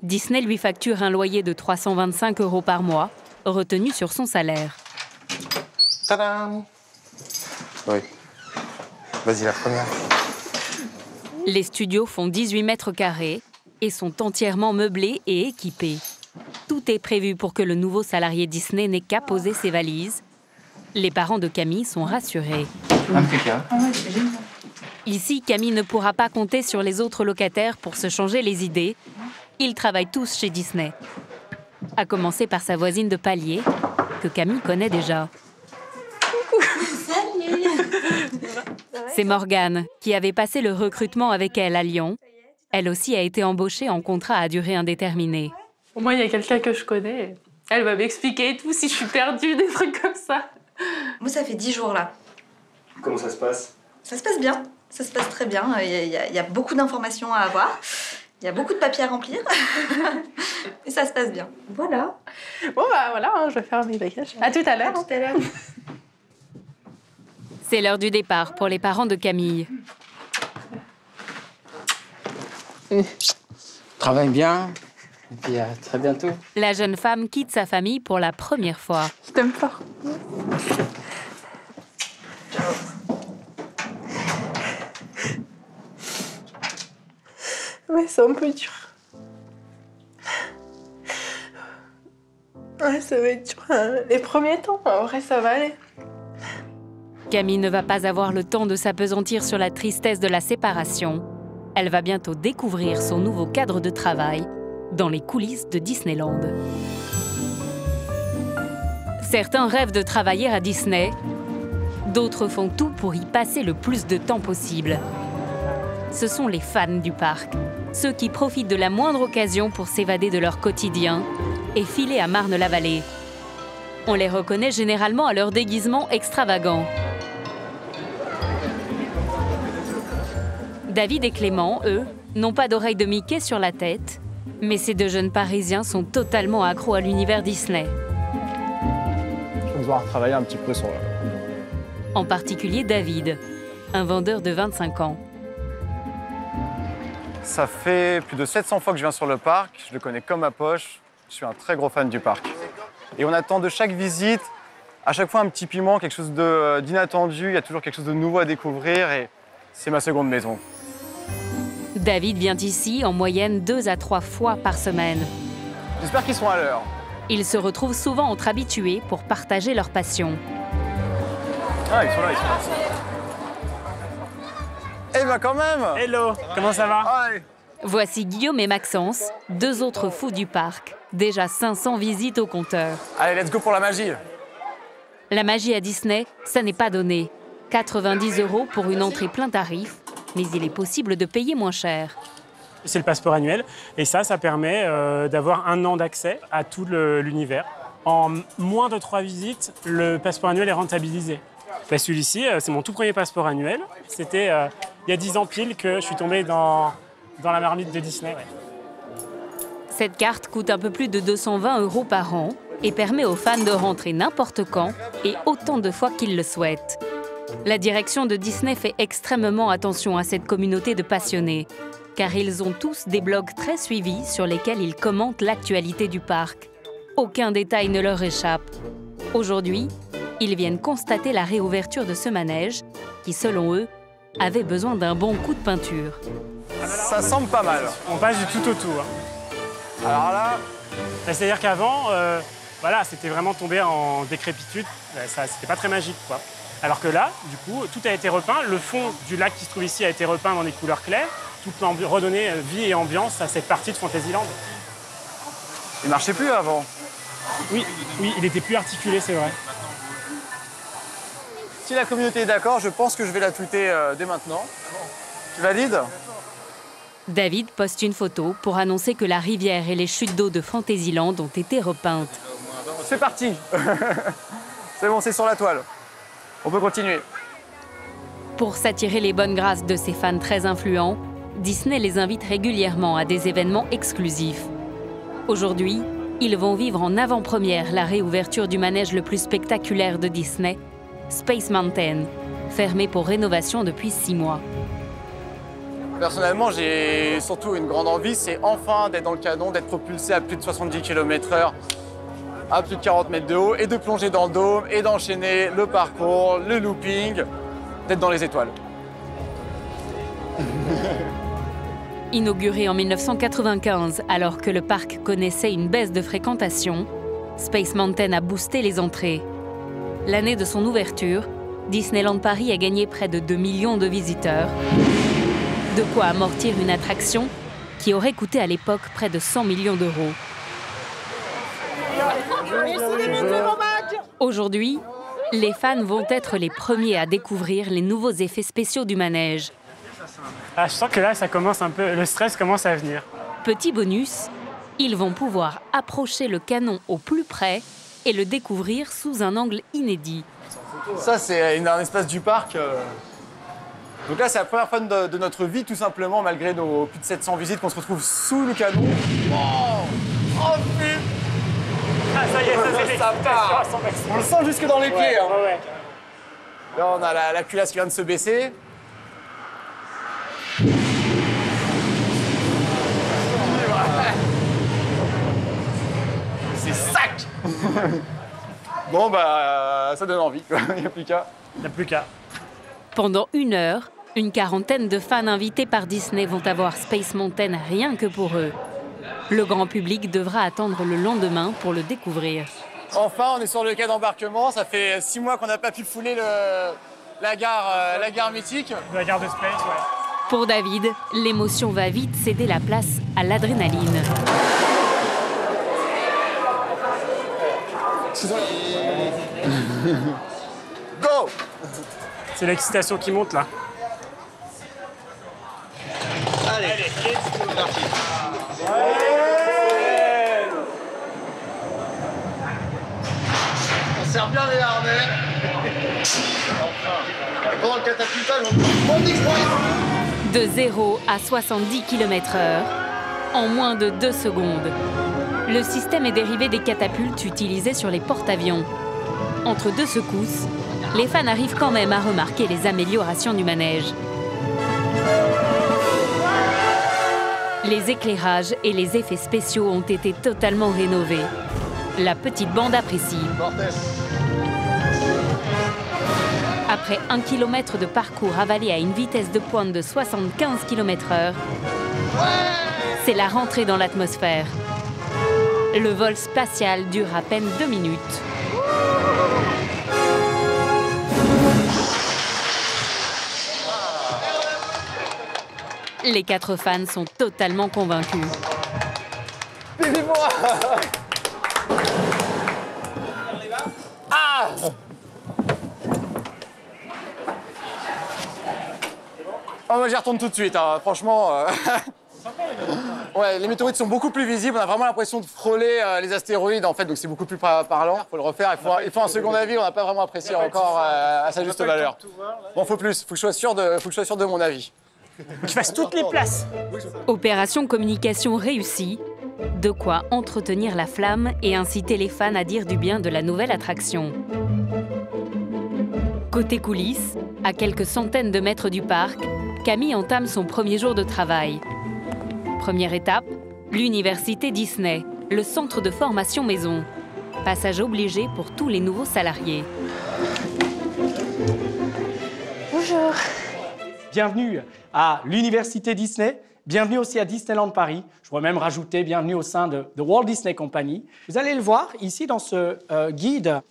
[SPEAKER 1] Disney lui facture un loyer de 325 € par mois, retenu sur son salaire.
[SPEAKER 5] Tadam! Oui. Vas-y, la première.
[SPEAKER 1] Les studios font 18 mètres carrés et sont entièrement meublés et équipés. Tout est prévu pour que le nouveau salarié Disney n'ait qu'à poser ses valises. Les parents de Camille sont rassurés.
[SPEAKER 5] Impeccable.
[SPEAKER 1] Ici, Camille ne pourra pas compter sur les autres locataires pour se changer les idées. Ils travaillent tous chez Disney. À commencer par sa voisine de palier, que Camille connaît déjà. C'est Morgane, qui avait passé le recrutement avec elle à Lyon. Elle aussi a été embauchée en contrat à durée indéterminée.
[SPEAKER 2] Au moins, il y a quelqu'un que je connais. Elle va m'expliquer et tout si je suis perdue, des trucs comme ça.
[SPEAKER 10] Moi, ça fait 10 jours, là.
[SPEAKER 23] Comment ça se passe?
[SPEAKER 10] Ça se passe bien. Ça se passe très bien. Il y a beaucoup d'informations à avoir. Il y a beaucoup de papiers à remplir. Et ça se passe bien. Voilà.
[SPEAKER 2] Bon, bah voilà, hein, je vais faire mes bagages. À tout à l'heure.
[SPEAKER 10] À tout à l'heure.
[SPEAKER 1] C'est l'heure du départ pour les parents de Camille.
[SPEAKER 7] Travaille bien. Et puis à très bientôt.
[SPEAKER 1] La jeune femme quitte sa famille pour la première fois.
[SPEAKER 2] Je t'aime fort. Ouais, c'est un peu dur. Ouais, ça va être dur. Hein. Les premiers temps, en vrai, ça va aller.
[SPEAKER 1] Camille ne va pas avoir le temps de s'appesantir sur la tristesse de la séparation. Elle va bientôt découvrir son nouveau cadre de travail dans les coulisses de Disneyland. Certains rêvent de travailler à Disney, d'autres font tout pour y passer le plus de temps possible. Ce sont les fans du parc, ceux qui profitent de la moindre occasion pour s'évader de leur quotidien et filer à Marne-la-Vallée. On les reconnaît généralement à leur déguisement extravagant. David et Clément, eux, n'ont pas d'oreilles de Mickey sur la tête, mais ces deux jeunes Parisiens sont totalement accros à l'univers Disney.
[SPEAKER 23] Je vais devoir travailler un petit peu sur...
[SPEAKER 1] En particulier David, un vendeur de 25 ans.
[SPEAKER 23] Ça fait plus de 700 fois que je viens sur le parc, je le connais comme ma poche, je suis un très gros fan du parc. Et on attend de chaque visite, à chaque fois un petit piment, quelque chose d'inattendu, il y a toujours quelque chose de nouveau à découvrir et c'est ma seconde maison.
[SPEAKER 1] David vient ici en moyenne 2 à 3 fois par semaine.
[SPEAKER 23] J'espère qu'ils sont à l'heure.
[SPEAKER 1] Ils se retrouvent souvent entre habitués pour partager leur passion.
[SPEAKER 23] Ah, ils sont là, ils sont là. Eh ben quand même!
[SPEAKER 9] Hello, comment ça va?
[SPEAKER 1] Voici Guillaume et Maxence, deux autres fous du parc. Déjà 500 visites au compteur.
[SPEAKER 23] Allez, let's go pour la magie!
[SPEAKER 1] La magie à Disney, ça n'est pas donné. 90 € pour une entrée plein tarif, mais il est possible de payer moins cher.
[SPEAKER 9] C'est le passeport annuel et ça permet d'avoir 1 an d'accès à tout l'univers. En moins de 3 visites, le passeport annuel est rentabilisé. Bah, celui-ci, c'est mon tout premier passeport annuel. C'était il y a 10 ans pile que je suis tombé dans la marmite de Disney. Ouais.
[SPEAKER 1] Cette carte coûte un peu plus de 220 € par an et permet aux fans de rentrer n'importe quand et autant de fois qu'ils le souhaitent. La direction de Disney fait extrêmement attention à cette communauté de passionnés, car ils ont tous des blogs très suivis sur lesquels ils commentent l'actualité du parc. Aucun détail ne leur échappe. Aujourd'hui, ils viennent constater la réouverture de ce manège, qui, selon eux, avait besoin d'un bon coup de peinture.
[SPEAKER 23] Ça semble pas mal.
[SPEAKER 9] On passe du tout au tout. Hein.
[SPEAKER 23] Alors là...
[SPEAKER 9] C'est-à-dire qu'avant, voilà, c'était vraiment tombé en décrépitude. C'était pas très magique, quoi. Alors que là, du coup, tout a été repeint. Le fond du lac qui se trouve ici a été repeint dans des couleurs claires. Tout peut redonner vie et ambiance à cette partie de Fantasyland.
[SPEAKER 23] Il marchait plus avant.
[SPEAKER 9] Oui, il était plus articulé, c'est vrai.
[SPEAKER 23] Si la communauté est d'accord, je pense que je vais la tweeter dès maintenant. Tu valides?
[SPEAKER 1] David poste une photo pour annoncer que la rivière et les chutes d'eau de Fantasyland ont été repeintes.
[SPEAKER 23] C'est parti. C'est bon, c'est sur la toile. On peut continuer.
[SPEAKER 1] Pour s'attirer les bonnes grâces de ses fans très influents, Disney les invite régulièrement à des événements exclusifs. Aujourd'hui, ils vont vivre en avant-première la réouverture du manège le plus spectaculaire de Disney, Space Mountain, fermé pour rénovation depuis 6 mois.
[SPEAKER 23] Personnellement, j'ai surtout une grande envie, c'est enfin d'être dans le canon, d'être propulsé à plus de 70 km/h, à plus de 40 mètres de haut, et de plonger dans le dôme, et d'enchaîner le parcours, le looping, d'être dans les étoiles.
[SPEAKER 1] Inauguré en 1995, alors que le parc connaissait une baisse de fréquentation, Space Mountain a boosté les entrées. L'année de son ouverture, Disneyland Paris a gagné près de 2 millions de visiteurs. De quoi amortir une attraction qui aurait coûté à l'époque près de 100 millions d'euros. Aujourd'hui, les fans vont être les premiers à découvrir les nouveaux effets spéciaux du manège.
[SPEAKER 9] Ah, je sens que là, ça commence un peu, le stress commence à venir.
[SPEAKER 1] Petit bonus, ils vont pouvoir approcher le canon au plus près et le découvrir sous un angle inédit.
[SPEAKER 23] Ça, c'est un espace du parc. Donc là, c'est la première fois de notre vie, tout simplement, malgré nos plus de 700 visites, qu'on se retrouve sous le canon. Oh putain!
[SPEAKER 9] Ah, ça y est, ça
[SPEAKER 23] part. On le sent jusque dans les pieds.
[SPEAKER 9] Ouais,
[SPEAKER 23] hein.
[SPEAKER 9] ouais.
[SPEAKER 23] Là, on a la culasse qui vient de se baisser. C'est sac. Bon, bah, ça donne envie, quoi. Il n'y a plus qu'à.
[SPEAKER 9] Il n'y a plus qu'à.
[SPEAKER 1] Pendant 1 heure, une quarantaine de fans invités par Disney vont avoir Space Mountain rien que pour eux. Le grand public devra attendre le lendemain pour le découvrir.
[SPEAKER 23] Enfin, on est sur le quai d'embarquement. Ça fait 6 mois qu'on n'a pas pu fouler la gare mythique.
[SPEAKER 9] La gare de Space, ouais.
[SPEAKER 1] Pour David, l'émotion va vite céder la place à l'adrénaline.
[SPEAKER 23] Go!
[SPEAKER 9] C'est l'excitation qui monte là.
[SPEAKER 4] Allez, c'est parti. On serre bien les harnais. Et pendant le catapultage, on explose.
[SPEAKER 1] De 0 à 70 km/h, en moins de 2 secondes. Le système est dérivé des catapultes utilisées sur les porte-avions. Entre 2 secousses, les fans arrivent quand même à remarquer les améliorations du manège. Les éclairages et les effets spéciaux ont été totalement rénovés. La petite bande apprécie. Après 1 km de parcours avalé à une vitesse de pointe de 75 km/h, c'est la rentrée dans l'atmosphère. Le vol spatial dure à peine 2 minutes. Les 4 fans sont totalement convaincus.
[SPEAKER 23] Suivez-moi! Ah! Oh, moi j'y retourne tout de suite, hein. Franchement. Ouais, les météorites sont beaucoup plus visibles, on a vraiment l'impression de frôler les astéroïdes en fait, donc c'est beaucoup plus parlant. Il faut le refaire, il faut un second avis, on n'a pas vraiment apprécié encore à sa juste valeur. Bon, faut plus, faut que je sois sûr de mon avis.
[SPEAKER 9] Tu fasses toutes les places.
[SPEAKER 1] Opération communication réussie, de quoi entretenir la flamme et inciter les fans à dire du bien de la nouvelle attraction. Côté coulisses, à quelques centaines de mètres du parc, Camille entame son premier jour de travail. Première étape, l'université Disney, le centre de formation maison. Passage obligé pour tous les nouveaux salariés.
[SPEAKER 13] Bonjour. Bienvenue à l'université Disney. Bienvenue aussi à Disneyland Paris. Je pourrais même rajouter bienvenue au sein de Walt Disney Company. Vous allez le voir ici dans ce guide.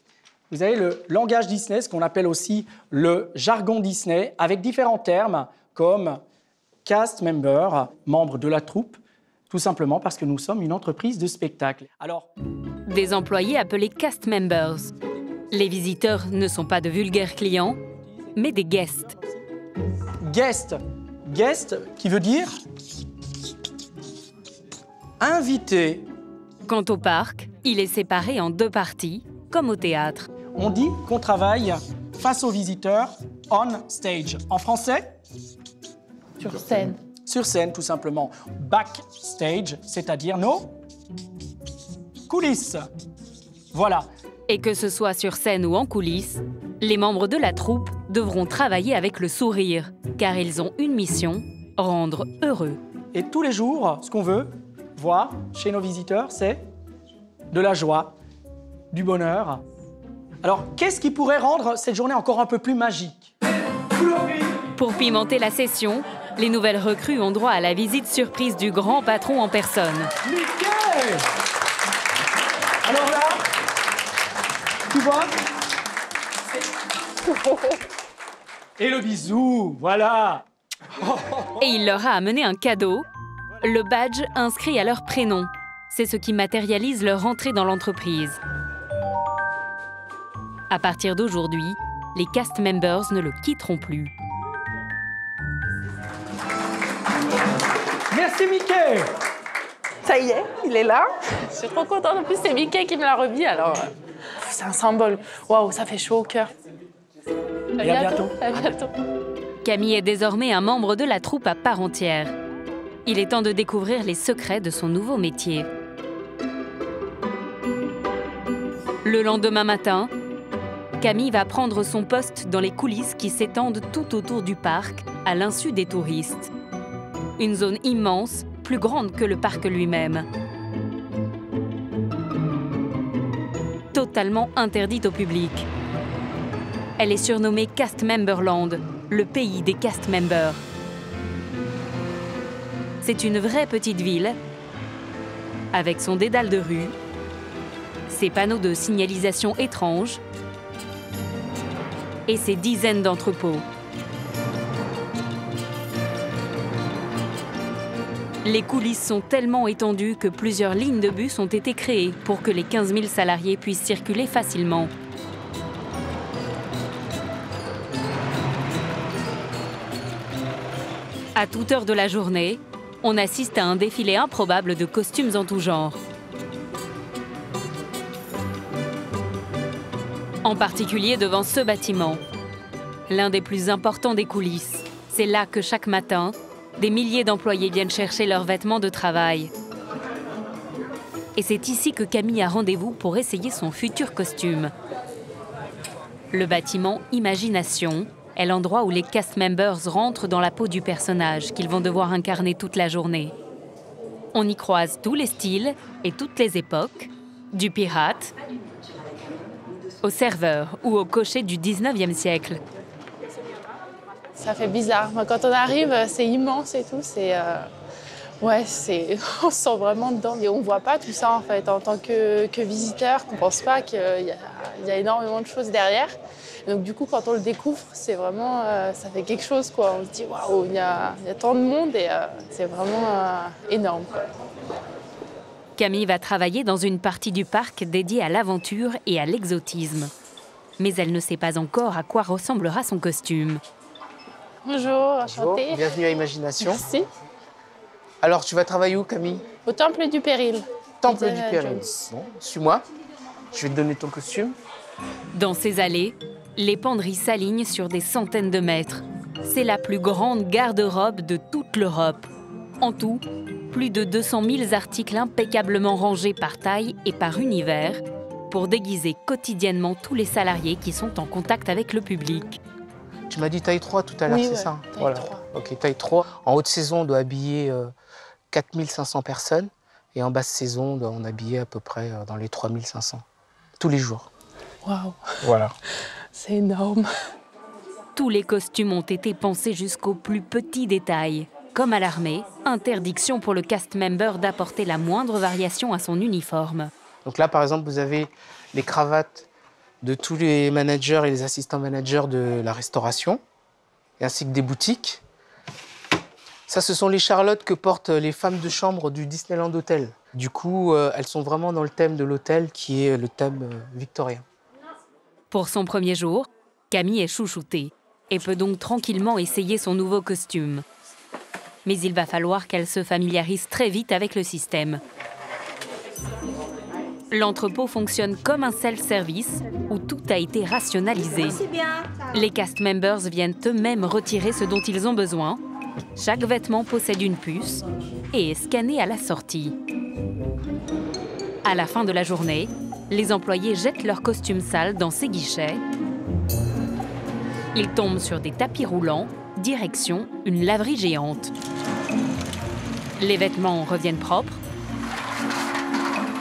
[SPEAKER 13] Vous avez le langage Disney, ce qu'on appelle aussi le jargon Disney, avec différents termes comme cast member, membre de la troupe, tout simplement parce que nous sommes une entreprise de spectacle. Alors,
[SPEAKER 1] des employés appelés cast members. Les visiteurs ne sont pas de vulgaires clients, mais des guests.
[SPEAKER 13] Guest qui veut dire invité.
[SPEAKER 1] Quant au parc, il est séparé en 2 parties, comme au théâtre.
[SPEAKER 13] On dit qu'on travaille face aux visiteurs on stage. En français?
[SPEAKER 12] Sur scène.
[SPEAKER 13] Sur scène, tout simplement. Backstage, c'est-à-dire nos coulisses. Voilà.
[SPEAKER 1] Et que ce soit sur scène ou en coulisses, les membres de la troupe devront travailler avec le sourire, car ils ont une mission, rendre heureux.
[SPEAKER 13] Et tous les jours, ce qu'on veut voir chez nos visiteurs, c'est de la joie, du bonheur. Alors, qu'est-ce qui pourrait rendre cette journée encore un peu plus magique?
[SPEAKER 1] Pour pimenter la session, les nouvelles recrues ont droit à la visite surprise du grand patron en personne.
[SPEAKER 13] Mickey! Alors là, tu vois? Et le bisou, voilà.
[SPEAKER 1] Et il leur a amené un cadeau, le badge inscrit à leur prénom. C'est ce qui matérialise leur entrée dans l'entreprise. À partir d'aujourd'hui, les cast members ne le quitteront plus.
[SPEAKER 13] Merci Mickey.
[SPEAKER 12] Ça y est, il est là. Je suis trop contente. En plus, c'est Mickey qui me l'a remis, alors c'est un symbole. Waouh, ça fait chaud au cœur.
[SPEAKER 13] Et à bientôt.
[SPEAKER 12] À bientôt.
[SPEAKER 1] Camille est désormais un membre de la troupe à part entière. Il est temps de découvrir les secrets de son nouveau métier. Le lendemain matin, Camille va prendre son poste dans les coulisses qui s'étendent tout autour du parc, à l'insu des touristes. Une zone immense, plus grande que le parc lui-même. Totalement interdite au public. Elle est surnommée Cast Memberland, le pays des cast members. C'est une vraie petite ville, avec son dédale de rue, ses panneaux de signalisation étranges et ses dizaines d'entrepôts. Les coulisses sont tellement étendues que plusieurs lignes de bus ont été créées pour que les 15 000 salariés puissent circuler facilement. À toute heure de la journée, on assiste à un défilé improbable de costumes en tout genre. En particulier devant ce bâtiment, l'un des plus importants des coulisses. C'est là que chaque matin, des milliers d'employés viennent chercher leurs vêtements de travail. Et c'est ici que Camille a rendez-vous pour essayer son futur costume. Le bâtiment Imagination est l'endroit où les cast members rentrent dans la peau du personnage qu'ils vont devoir incarner toute la journée. On y croise tous les styles et toutes les époques, du pirate au serveur ou au cocher du 19e siècle.
[SPEAKER 12] Ça fait bizarre. Quand on arrive, c'est immense et tout. Ouais, on se sent vraiment dedans. Et on ne voit pas tout ça, en fait. En tant que visiteur, on ne pense pas qu'il y a énormément de choses derrière. Et donc, du coup, quand on le découvre, c'est vraiment... ça fait quelque chose, quoi. On se dit, waouh, il y a tant de monde et c'est vraiment énorme, quoi.
[SPEAKER 1] Camille va travailler dans une partie du parc dédiée à l'aventure et à l'exotisme. Mais elle ne sait pas encore à quoi ressemblera son costume.
[SPEAKER 12] Bonjour, enchantée.
[SPEAKER 22] Bonjour, bienvenue à Imagination.
[SPEAKER 12] Merci.
[SPEAKER 22] Alors, tu vas travailler où, Camille?
[SPEAKER 12] Au Temple du Péril.
[SPEAKER 22] Temple du Péril. Bon, suis-moi. Je vais te donner ton costume.
[SPEAKER 1] Dans ces allées, les penderies s'alignent sur des centaines de mètres. C'est la plus grande garde-robe de toute l'Europe. En tout, plus de 200 000 articles impeccablement rangés par taille et par univers pour déguiser quotidiennement tous les salariés qui sont en contact avec le public.
[SPEAKER 22] Tu m'as dit taille 3 tout à l'heure,
[SPEAKER 12] oui,
[SPEAKER 22] c'est
[SPEAKER 12] ouais,
[SPEAKER 22] ça?
[SPEAKER 12] Taille
[SPEAKER 22] Voilà.
[SPEAKER 12] 3.
[SPEAKER 22] Ok, taille 3. En haute saison, on doit habiller 4500 personnes. Et en basse saison, on doit en habiller à peu près dans les 3500. Tous les jours.
[SPEAKER 12] Waouh.
[SPEAKER 22] Voilà.
[SPEAKER 12] C'est énorme.
[SPEAKER 1] Tous les costumes ont été pensés jusqu'au plus petit détail. Comme à l'armée, interdiction pour le cast member d'apporter la moindre variation à son uniforme.
[SPEAKER 22] Donc là, par exemple, vous avez les cravates de tous les managers et les assistants managers de la restauration, ainsi que des boutiques. Ça, ce sont les charlottes que portent les femmes de chambre du Disneyland Hotel. Du coup, elles sont vraiment dans le thème de l'hôtel, qui est le thème victorien.
[SPEAKER 1] Pour son premier jour, Camille est chouchoutée et peut donc tranquillement essayer son nouveau costume. Mais il va falloir qu'elle se familiarise très vite avec le système. L'entrepôt fonctionne comme un self-service où tout a été rationalisé. Les cast members viennent eux-mêmes retirer ce dont ils ont besoin. Chaque vêtement possède une puce et est scanné à la sortie. À la fin de la journée, les employés jettent leurs costumes sales dans ces guichets. Ils tombent sur des tapis roulants, direction une laverie géante. Les vêtements reviennent propres.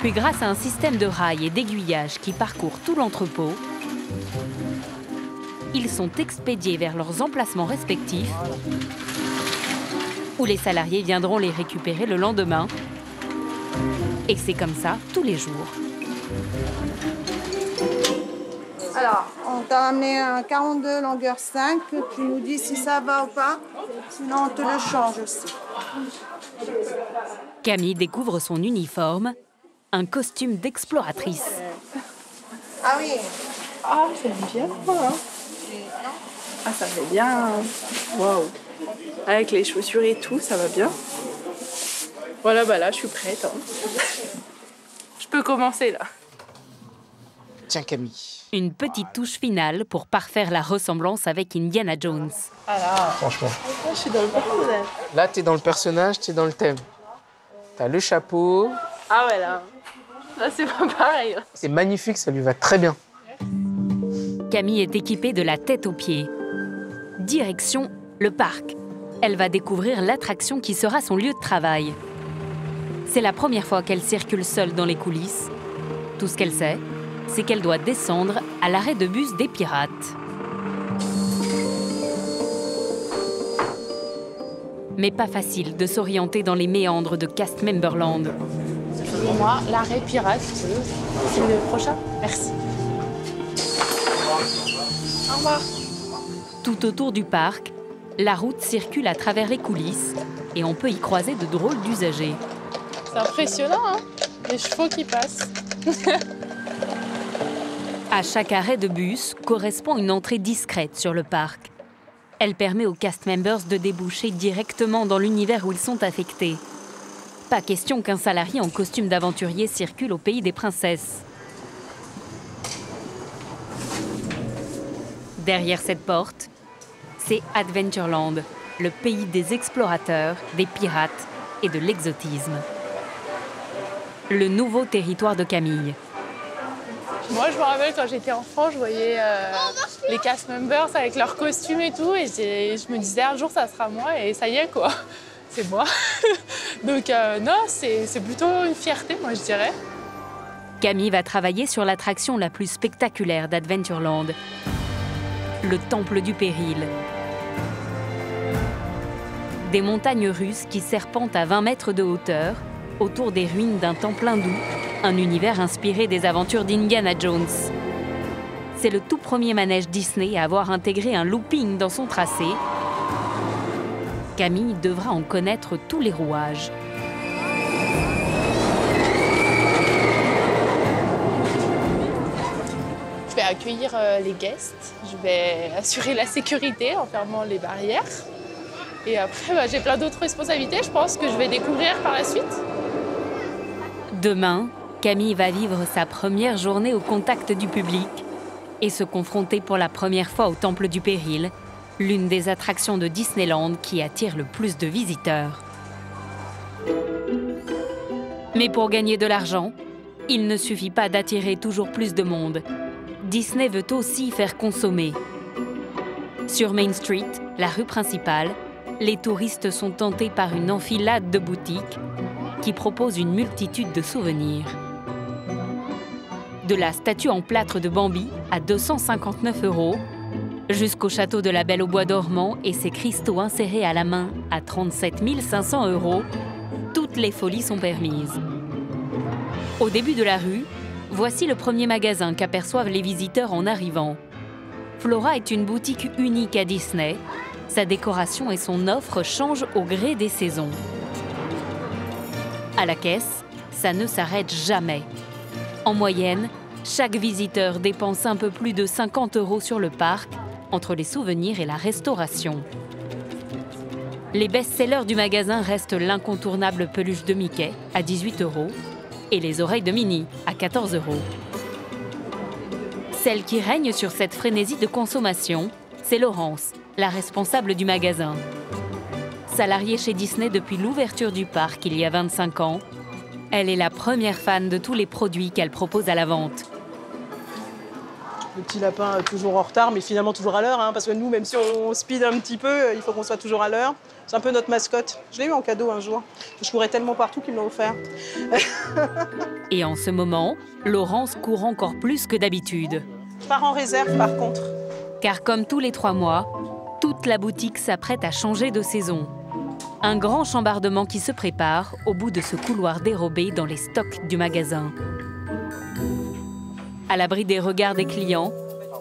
[SPEAKER 1] Puis grâce à un système de rails et d'aiguillage qui parcourt tout l'entrepôt, ils sont expédiés vers leurs emplacements respectifs où les salariés viendront les récupérer le lendemain. Et c'est comme ça tous les jours.
[SPEAKER 12] Alors, on t'a amené un 42 longueur 5, tu nous dis si ça va ou pas, sinon on te le change aussi.
[SPEAKER 1] Camille découvre son uniforme, un costume d'exploratrice.
[SPEAKER 12] Ah oui.
[SPEAKER 11] Ah, j'aime bien. Hein. Ah, ça fait bien. Waouh. Avec les chaussures et tout, ça va bien. Voilà, bah là, je suis prête. Hein. Je peux commencer, là.
[SPEAKER 18] Tiens, Camille.
[SPEAKER 1] Une petite touche finale pour parfaire la ressemblance avec Indiana Jones.
[SPEAKER 11] Voilà.
[SPEAKER 18] Franchement.
[SPEAKER 11] Je suis dans le personnage.
[SPEAKER 18] Là, t'es dans le personnage, t'es dans le thème. T'as le chapeau.
[SPEAKER 11] Ah ouais, là. Là, c'est pas pareil.
[SPEAKER 18] C'est magnifique, ça lui va très bien.
[SPEAKER 1] Camille est équipée de la tête aux pieds. Direction le parc. Elle va découvrir l'attraction qui sera son lieu de travail. C'est la première fois qu'elle circule seule dans les coulisses. Tout ce qu'elle sait, c'est qu'elle doit descendre à l'arrêt de bus des pirates. Mais pas facile de s'orienter dans les méandres de Castmemberland.
[SPEAKER 11] Pour moi, l'arrêt pirate, c'est le prochain. Merci. Au revoir.
[SPEAKER 1] Tout autour du parc, la route circule à travers les coulisses et on peut y croiser de drôles d'usagers.
[SPEAKER 11] C'est impressionnant, hein? Les chevaux qui passent.
[SPEAKER 1] À chaque arrêt de bus correspond une entrée discrète sur le parc. Elle permet aux cast members de déboucher directement dans l'univers où ils sont affectés. Pas question qu'un salarié en costume d'aventurier circule au pays des princesses. Derrière cette porte, c'est Adventureland, le pays des explorateurs, des pirates et de l'exotisme. Le nouveau territoire de Camille.
[SPEAKER 11] Moi, je me rappelle quand j'étais enfant, je voyais les cast members avec leurs costumes et tout, et je me disais un jour ça sera moi, et ça y est quoi, c'est moi. Donc non, c'est plutôt une fierté, moi je dirais.
[SPEAKER 1] Camille va travailler sur l'attraction la plus spectaculaire d'Adventureland, le Temple du Péril. Des montagnes russes qui serpentent à 20 mètres de hauteur, autour des ruines d'un temple hindou, un univers inspiré des aventures d'Indiana Jones. C'est le tout premier manège Disney à avoir intégré un looping dans son tracé. Camille devra en connaître tous les rouages.
[SPEAKER 11] Je vais accueillir les guests, je vais assurer la sécurité en fermant les barrières. Et après, j'ai plein d'autres responsabilités, je pense, que je vais découvrir par la suite.
[SPEAKER 1] Demain, Camille va vivre sa première journée au contact du public et se confronter pour la première fois au Temple du Péril, l'une des attractions de Disneyland qui attire le plus de visiteurs. Mais pour gagner de l'argent, il ne suffit pas d'attirer toujours plus de monde. Disney veut aussi faire consommer. Sur Main Street, la rue principale, les touristes sont tentés par une enfilade de boutiques qui proposent une multitude de souvenirs. De la statue en plâtre de Bambi à 259 € jusqu'au château de la Belle au bois dormant et ses cristaux insérés à la main à 37 500 €, toutes les folies sont permises. Au début de la rue, voici le premier magasin qu'aperçoivent les visiteurs en arrivant. Flora est une boutique unique à Disney. Sa décoration et son offre changent au gré des saisons. À la caisse, ça ne s'arrête jamais. En moyenne, chaque visiteur dépense un peu plus de 50 € sur le parc, entre les souvenirs et la restauration. Les best-sellers du magasin restent l'incontournable peluche de Mickey à 18 € et les oreilles de Minnie à 14 €. Celle qui règne sur cette frénésie de consommation, c'est Laurence, la responsable du magasin. Salariée chez Disney depuis l'ouverture du parc il y a 25 ans, elle est la première fan de tous les produits qu'elle propose à la vente.
[SPEAKER 14] Le petit lapin toujours en retard, mais finalement toujours à l'heure, hein, parce que nous, même si on speed un petit peu, il faut qu'on soit toujours à l'heure. C'est un peu notre mascotte. Je l'ai eu en cadeau un jour. Je courais tellement partout qu'il me l'a offert.
[SPEAKER 1] Et en ce moment, Laurence court encore plus que d'habitude.
[SPEAKER 14] Je pars en réserve par contre.
[SPEAKER 1] Car comme tous les 3 mois, toute la boutique s'apprête à changer de saison. Un grand chambardement qui se prépare au bout de ce couloir dérobé dans les stocks du magasin. À l'abri des regards des clients,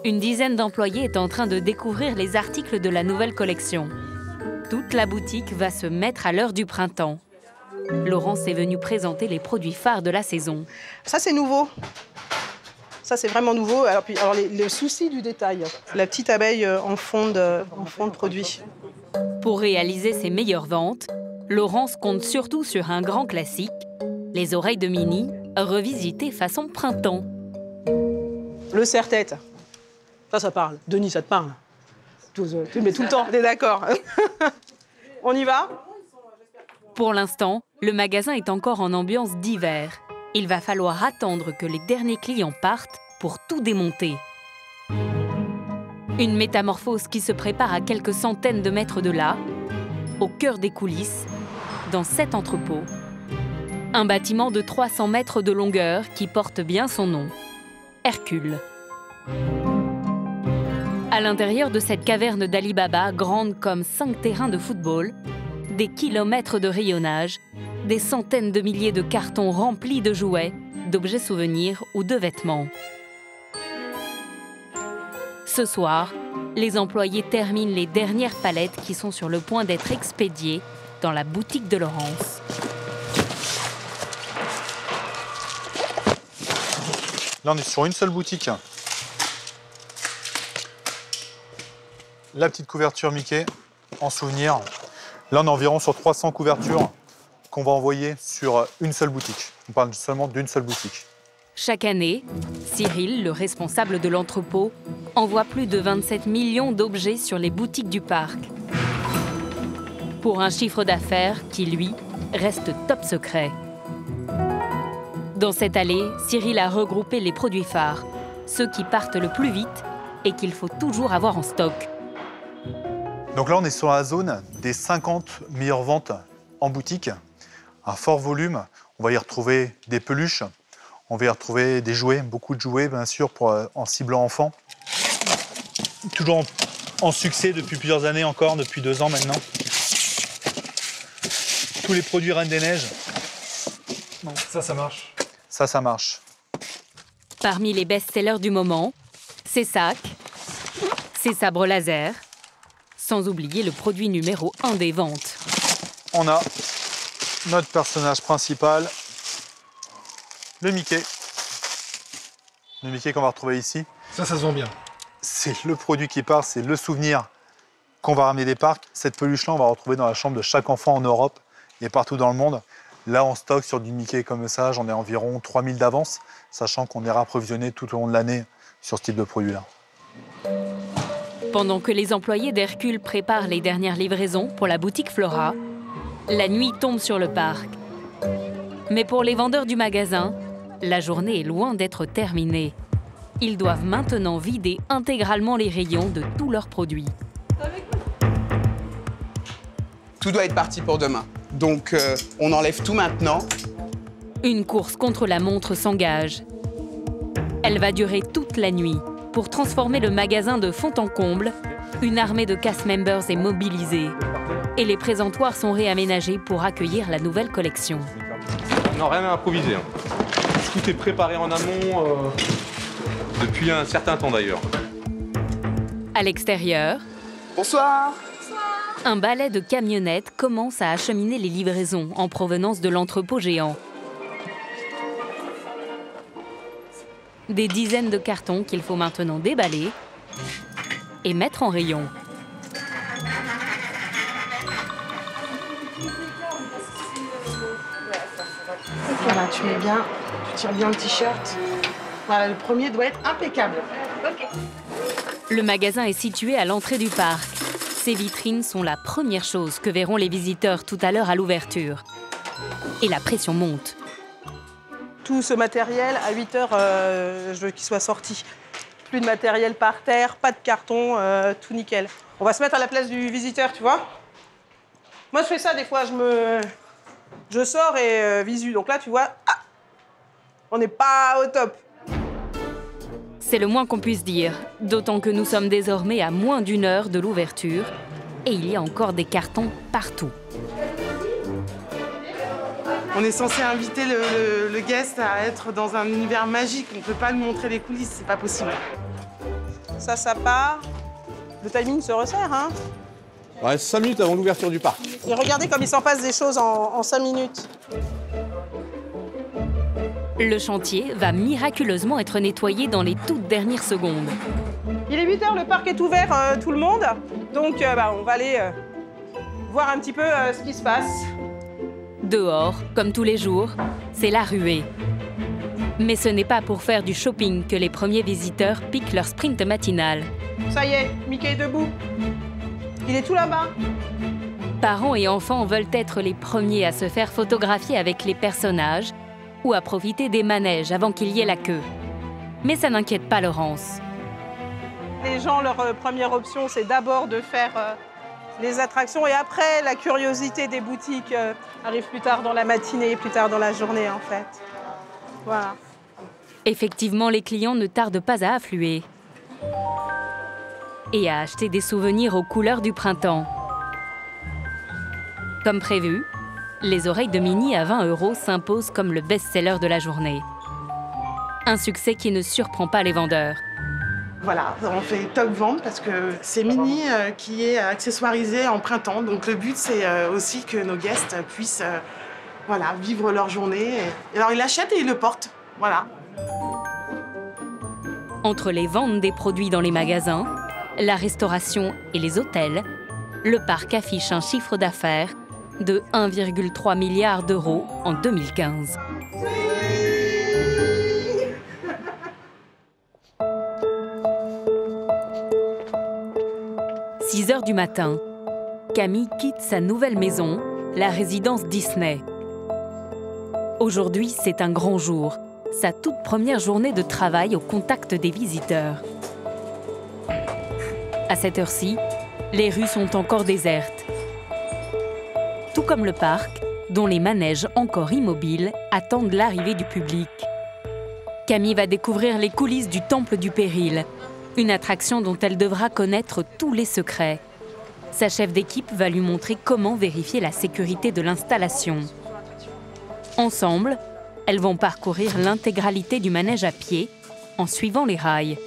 [SPEAKER 1] une dizaine d'employés est en train de découvrir les articles de la nouvelle collection. Toute la boutique va se mettre à l'heure du printemps. Laurence est venue présenter les produits phares de la saison.
[SPEAKER 14] Ça, c'est nouveau. Ça, c'est vraiment nouveau. Alors, le souci du détail. La petite abeille en fond de produit.
[SPEAKER 1] Pour réaliser ses meilleures ventes, Laurence compte surtout sur un grand classique, les oreilles de Minnie, revisitées façon printemps.
[SPEAKER 14] Le serre-tête. Ça parle. Denis, ça te parle? Mais tout le temps, t'es d'accord? On y va?
[SPEAKER 1] Pour l'instant, le magasin est encore en ambiance d'hiver. Il va falloir attendre que les derniers clients partent pour tout démonter. Une métamorphose qui se prépare à quelques centaines de mètres de là, au cœur des coulisses, dans cet entrepôt. Un bâtiment de 300 mètres de longueur qui porte bien son nom, Hercule. À l'intérieur de cette caverne d'Ali Baba, grande comme 5 terrains de football, des kilomètres de rayonnage, des centaines de milliers de cartons remplis de jouets, d'objets souvenirs ou de vêtements. Ce soir, les employés terminent les dernières palettes qui sont sur le point d'être expédiées dans la boutique de Laurence.
[SPEAKER 15] Là, on est sur une seule boutique. La petite couverture Mickey, en souvenir. Là, on est environ sur 300 couvertures qu'on va envoyer sur une seule boutique. On parle seulement d'une seule boutique.
[SPEAKER 1] Chaque année, Cyril, le responsable de l'entrepôt, envoie plus de 27 millions d'objets sur les boutiques du parc. Pour un chiffre d'affaires qui, lui, reste top secret. Dans cette allée, Cyril a regroupé les produits phares, ceux qui partent le plus vite et qu'il faut toujours avoir en stock.
[SPEAKER 15] Donc là, on est sur la zone des 50 meilleures ventes en boutique. Un fort volume. On va y retrouver des peluches. On va y retrouver des jouets, beaucoup de jouets, bien sûr, en ciblant enfants. Toujours en succès depuis plusieurs années encore, depuis 2 ans maintenant. Tous les produits Reine des Neiges.
[SPEAKER 21] Non, ça marche.
[SPEAKER 15] Ça marche.
[SPEAKER 1] Parmi les best-sellers du moment, ces sacs, ces sabres laser, sans oublier le produit numéro 1 des ventes.
[SPEAKER 15] On a notre personnage principal, le Mickey. Le Mickey qu'on va retrouver ici.
[SPEAKER 21] Ça se vend bien.
[SPEAKER 15] C'est le produit qui part, c'est le souvenir qu'on va ramener des parcs. Cette peluche-là, on va retrouver dans la chambre de chaque enfant en Europe et partout dans le monde. Là, en stock sur du Mickey comme ça, j'en ai environ 3000 d'avance, sachant qu'on est rapprovisionné tout au long de l'année sur ce type de produit-là.
[SPEAKER 1] Pendant que les employés d'Hercule préparent les dernières livraisons pour la boutique Flora, la nuit tombe sur le parc. Mais pour les vendeurs du magasin, la journée est loin d'être terminée. Ils doivent maintenant vider intégralement les rayons de tous leurs produits.
[SPEAKER 16] Tout doit être parti pour demain. Donc, on enlève tout maintenant.
[SPEAKER 1] Une course contre la montre s'engage. Elle va durer toute la nuit. Pour transformer le magasin de fond en comble, une armée de cast members est mobilisée. Et les présentoirs sont réaménagés pour accueillir la nouvelle collection.
[SPEAKER 24] Non, rien à improviser. Tout est préparé en amont depuis un certain temps d'ailleurs.
[SPEAKER 1] À l'extérieur,
[SPEAKER 16] bonsoir.
[SPEAKER 1] Un balai de camionnettes commence à acheminer les livraisons en provenance de l'entrepôt géant. Des dizaines de cartons qu'il faut maintenant déballer et mettre en rayon.
[SPEAKER 14] Voilà, tu mets bien, tu tires bien le t-shirt. Voilà, le premier doit être impeccable. Ok.
[SPEAKER 1] Le magasin est situé à l'entrée du parc. Ces vitrines sont la première chose que verront les visiteurs tout à l'heure à l'ouverture. Et la pression monte.
[SPEAKER 14] Tout ce matériel, à 8 heures, je veux qu'il soit sorti. Plus de matériel par terre, pas de carton, tout nickel. On va se mettre à la place du visiteur, tu vois. Moi, je fais ça des fois, je sors et visu. Donc là, tu vois, on n'est pas au top.
[SPEAKER 1] C'est le moins qu'on puisse dire, d'autant que nous sommes désormais à moins d'1 heure de l'ouverture et il y a encore des cartons partout.
[SPEAKER 14] On est censé inviter le guest à être dans un univers magique. On ne peut pas lui montrer les coulisses, c'est pas possible. Ça part. Le timing se resserre, hein.
[SPEAKER 24] Ouais, 5 minutes avant l'ouverture du parc.
[SPEAKER 14] Et regardez comme il s'en passe des choses en 5 minutes.
[SPEAKER 1] Le chantier va miraculeusement être nettoyé dans les toutes dernières secondes.
[SPEAKER 14] Il est 8 heures, le parc est ouvert, tout le monde. Donc on va aller voir un petit peu ce qui se passe.
[SPEAKER 1] Dehors, comme tous les jours, c'est la ruée. Mais ce n'est pas pour faire du shopping que les premiers visiteurs piquent leur sprint matinal.
[SPEAKER 14] Ça y est, Mickey est debout. Il est tout là-bas.
[SPEAKER 1] Parents et enfants veulent être les premiers à se faire photographier avec les personnages ou à profiter des manèges avant qu'il y ait la queue. Mais ça n'inquiète pas Laurence.
[SPEAKER 14] Les gens, leur première option, c'est d'abord de faire les attractions et après, la curiosité des boutiques arrive plus tard dans la matinée, plus tard dans la journée, en fait. Voilà.
[SPEAKER 1] Effectivement, les clients ne tardent pas à affluer et à acheter des souvenirs aux couleurs du printemps. Comme prévu, les oreilles de Minnie à 20 € s'imposent comme le best-seller de la journée. Un succès qui ne surprend pas les vendeurs.
[SPEAKER 14] Voilà, on fait top vente parce que c'est Minnie qui est accessoirisée en printemps. Donc le but, c'est aussi que nos guests puissent vivre leur journée. Et alors ils l'achètent et ils le portent. Voilà.
[SPEAKER 1] Entre les ventes des produits dans les magasins, la restauration et les hôtels, le parc affiche un chiffre d'affaires de 1,3 milliard d'euros en 2015. « 6 heures du matin, Camille quitte sa nouvelle maison, la résidence Disney. Aujourd'hui, c'est un grand jour, sa toute première journée de travail au contact des visiteurs. À cette heure-ci, les rues sont encore désertes. Tout comme le parc, dont les manèges encore immobiles attendent l'arrivée du public. Camille va découvrir les coulisses du Temple du Péril, une attraction dont elle devra connaître tous les secrets. Sa chef d'équipe va lui montrer comment vérifier la sécurité de l'installation. Ensemble, elles vont parcourir l'intégralité du manège à pied en suivant les rails.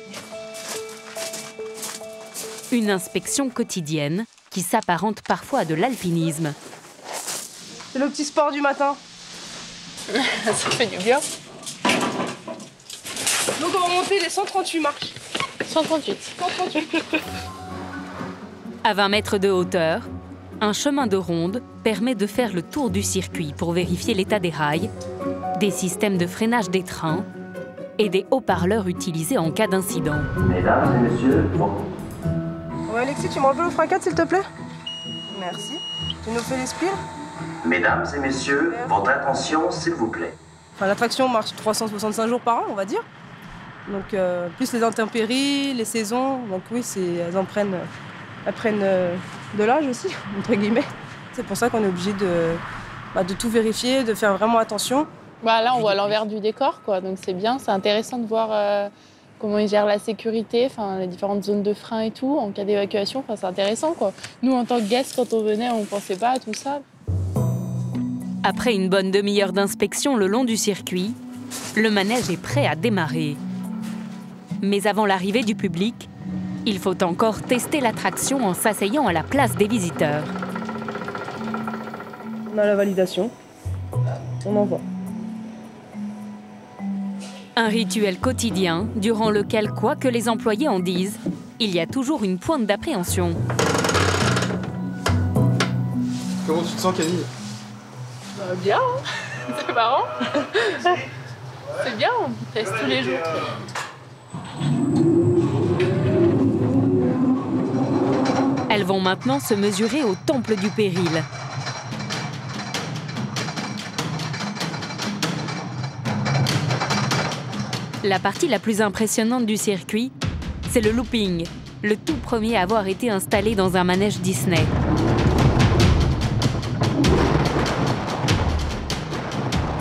[SPEAKER 1] Une inspection quotidienne qui s'apparente parfois à de l'alpinisme.
[SPEAKER 12] C'est le petit sport du matin. Ça fait du bien. Donc on va monter les 138 marches. 138. 138.
[SPEAKER 1] À 20 mètres de hauteur, un chemin de ronde permet de faire le tour du circuit pour vérifier l'état des rails, des systèmes de freinage des trains et des haut-parleurs utilisés en cas d'incident.
[SPEAKER 8] Mesdames et messieurs,
[SPEAKER 12] Ouais, Alexis, tu m'enlèves le frein 4 s'il te plaît? Merci. Tu nous fais les spires?
[SPEAKER 8] Mesdames et messieurs, votre attention s'il vous plaît.
[SPEAKER 12] Enfin, l'attraction marche 365 jours par an, on va dire. Donc, plus les intempéries, les saisons. Donc oui, elles prennent de l'âge aussi, entre guillemets. C'est pour ça qu'on est obligé de tout vérifier, de faire vraiment attention.
[SPEAKER 11] Bah là, on voit l'envers du décor, quoi. Donc c'est bien, c'est intéressant de voir comment ils gèrent la sécurité, les différentes zones de frein et tout, en cas d'évacuation. C'est intéressant, quoi. Nous, en tant que guests, quand on venait, on ne pensait pas à tout ça.
[SPEAKER 1] Après une bonne demi-heure d'inspection le long du circuit, le manège est prêt à démarrer. Mais avant l'arrivée du public, il faut encore tester l'attraction en s'asseyant à la place des visiteurs.
[SPEAKER 12] On a la validation. On envoie.
[SPEAKER 1] Un rituel quotidien durant lequel, quoi que les employés en disent, il y a toujours une pointe d'appréhension.
[SPEAKER 24] Comment tu te sens, Camille?
[SPEAKER 12] Bien, hein.
[SPEAKER 11] C'est marrant. C'est bien, on teste tous les jours.
[SPEAKER 1] Elles vont maintenant se mesurer au Temple du Péril. La partie la plus impressionnante du circuit, c'est le looping, le tout premier à avoir été installé dans un manège Disney.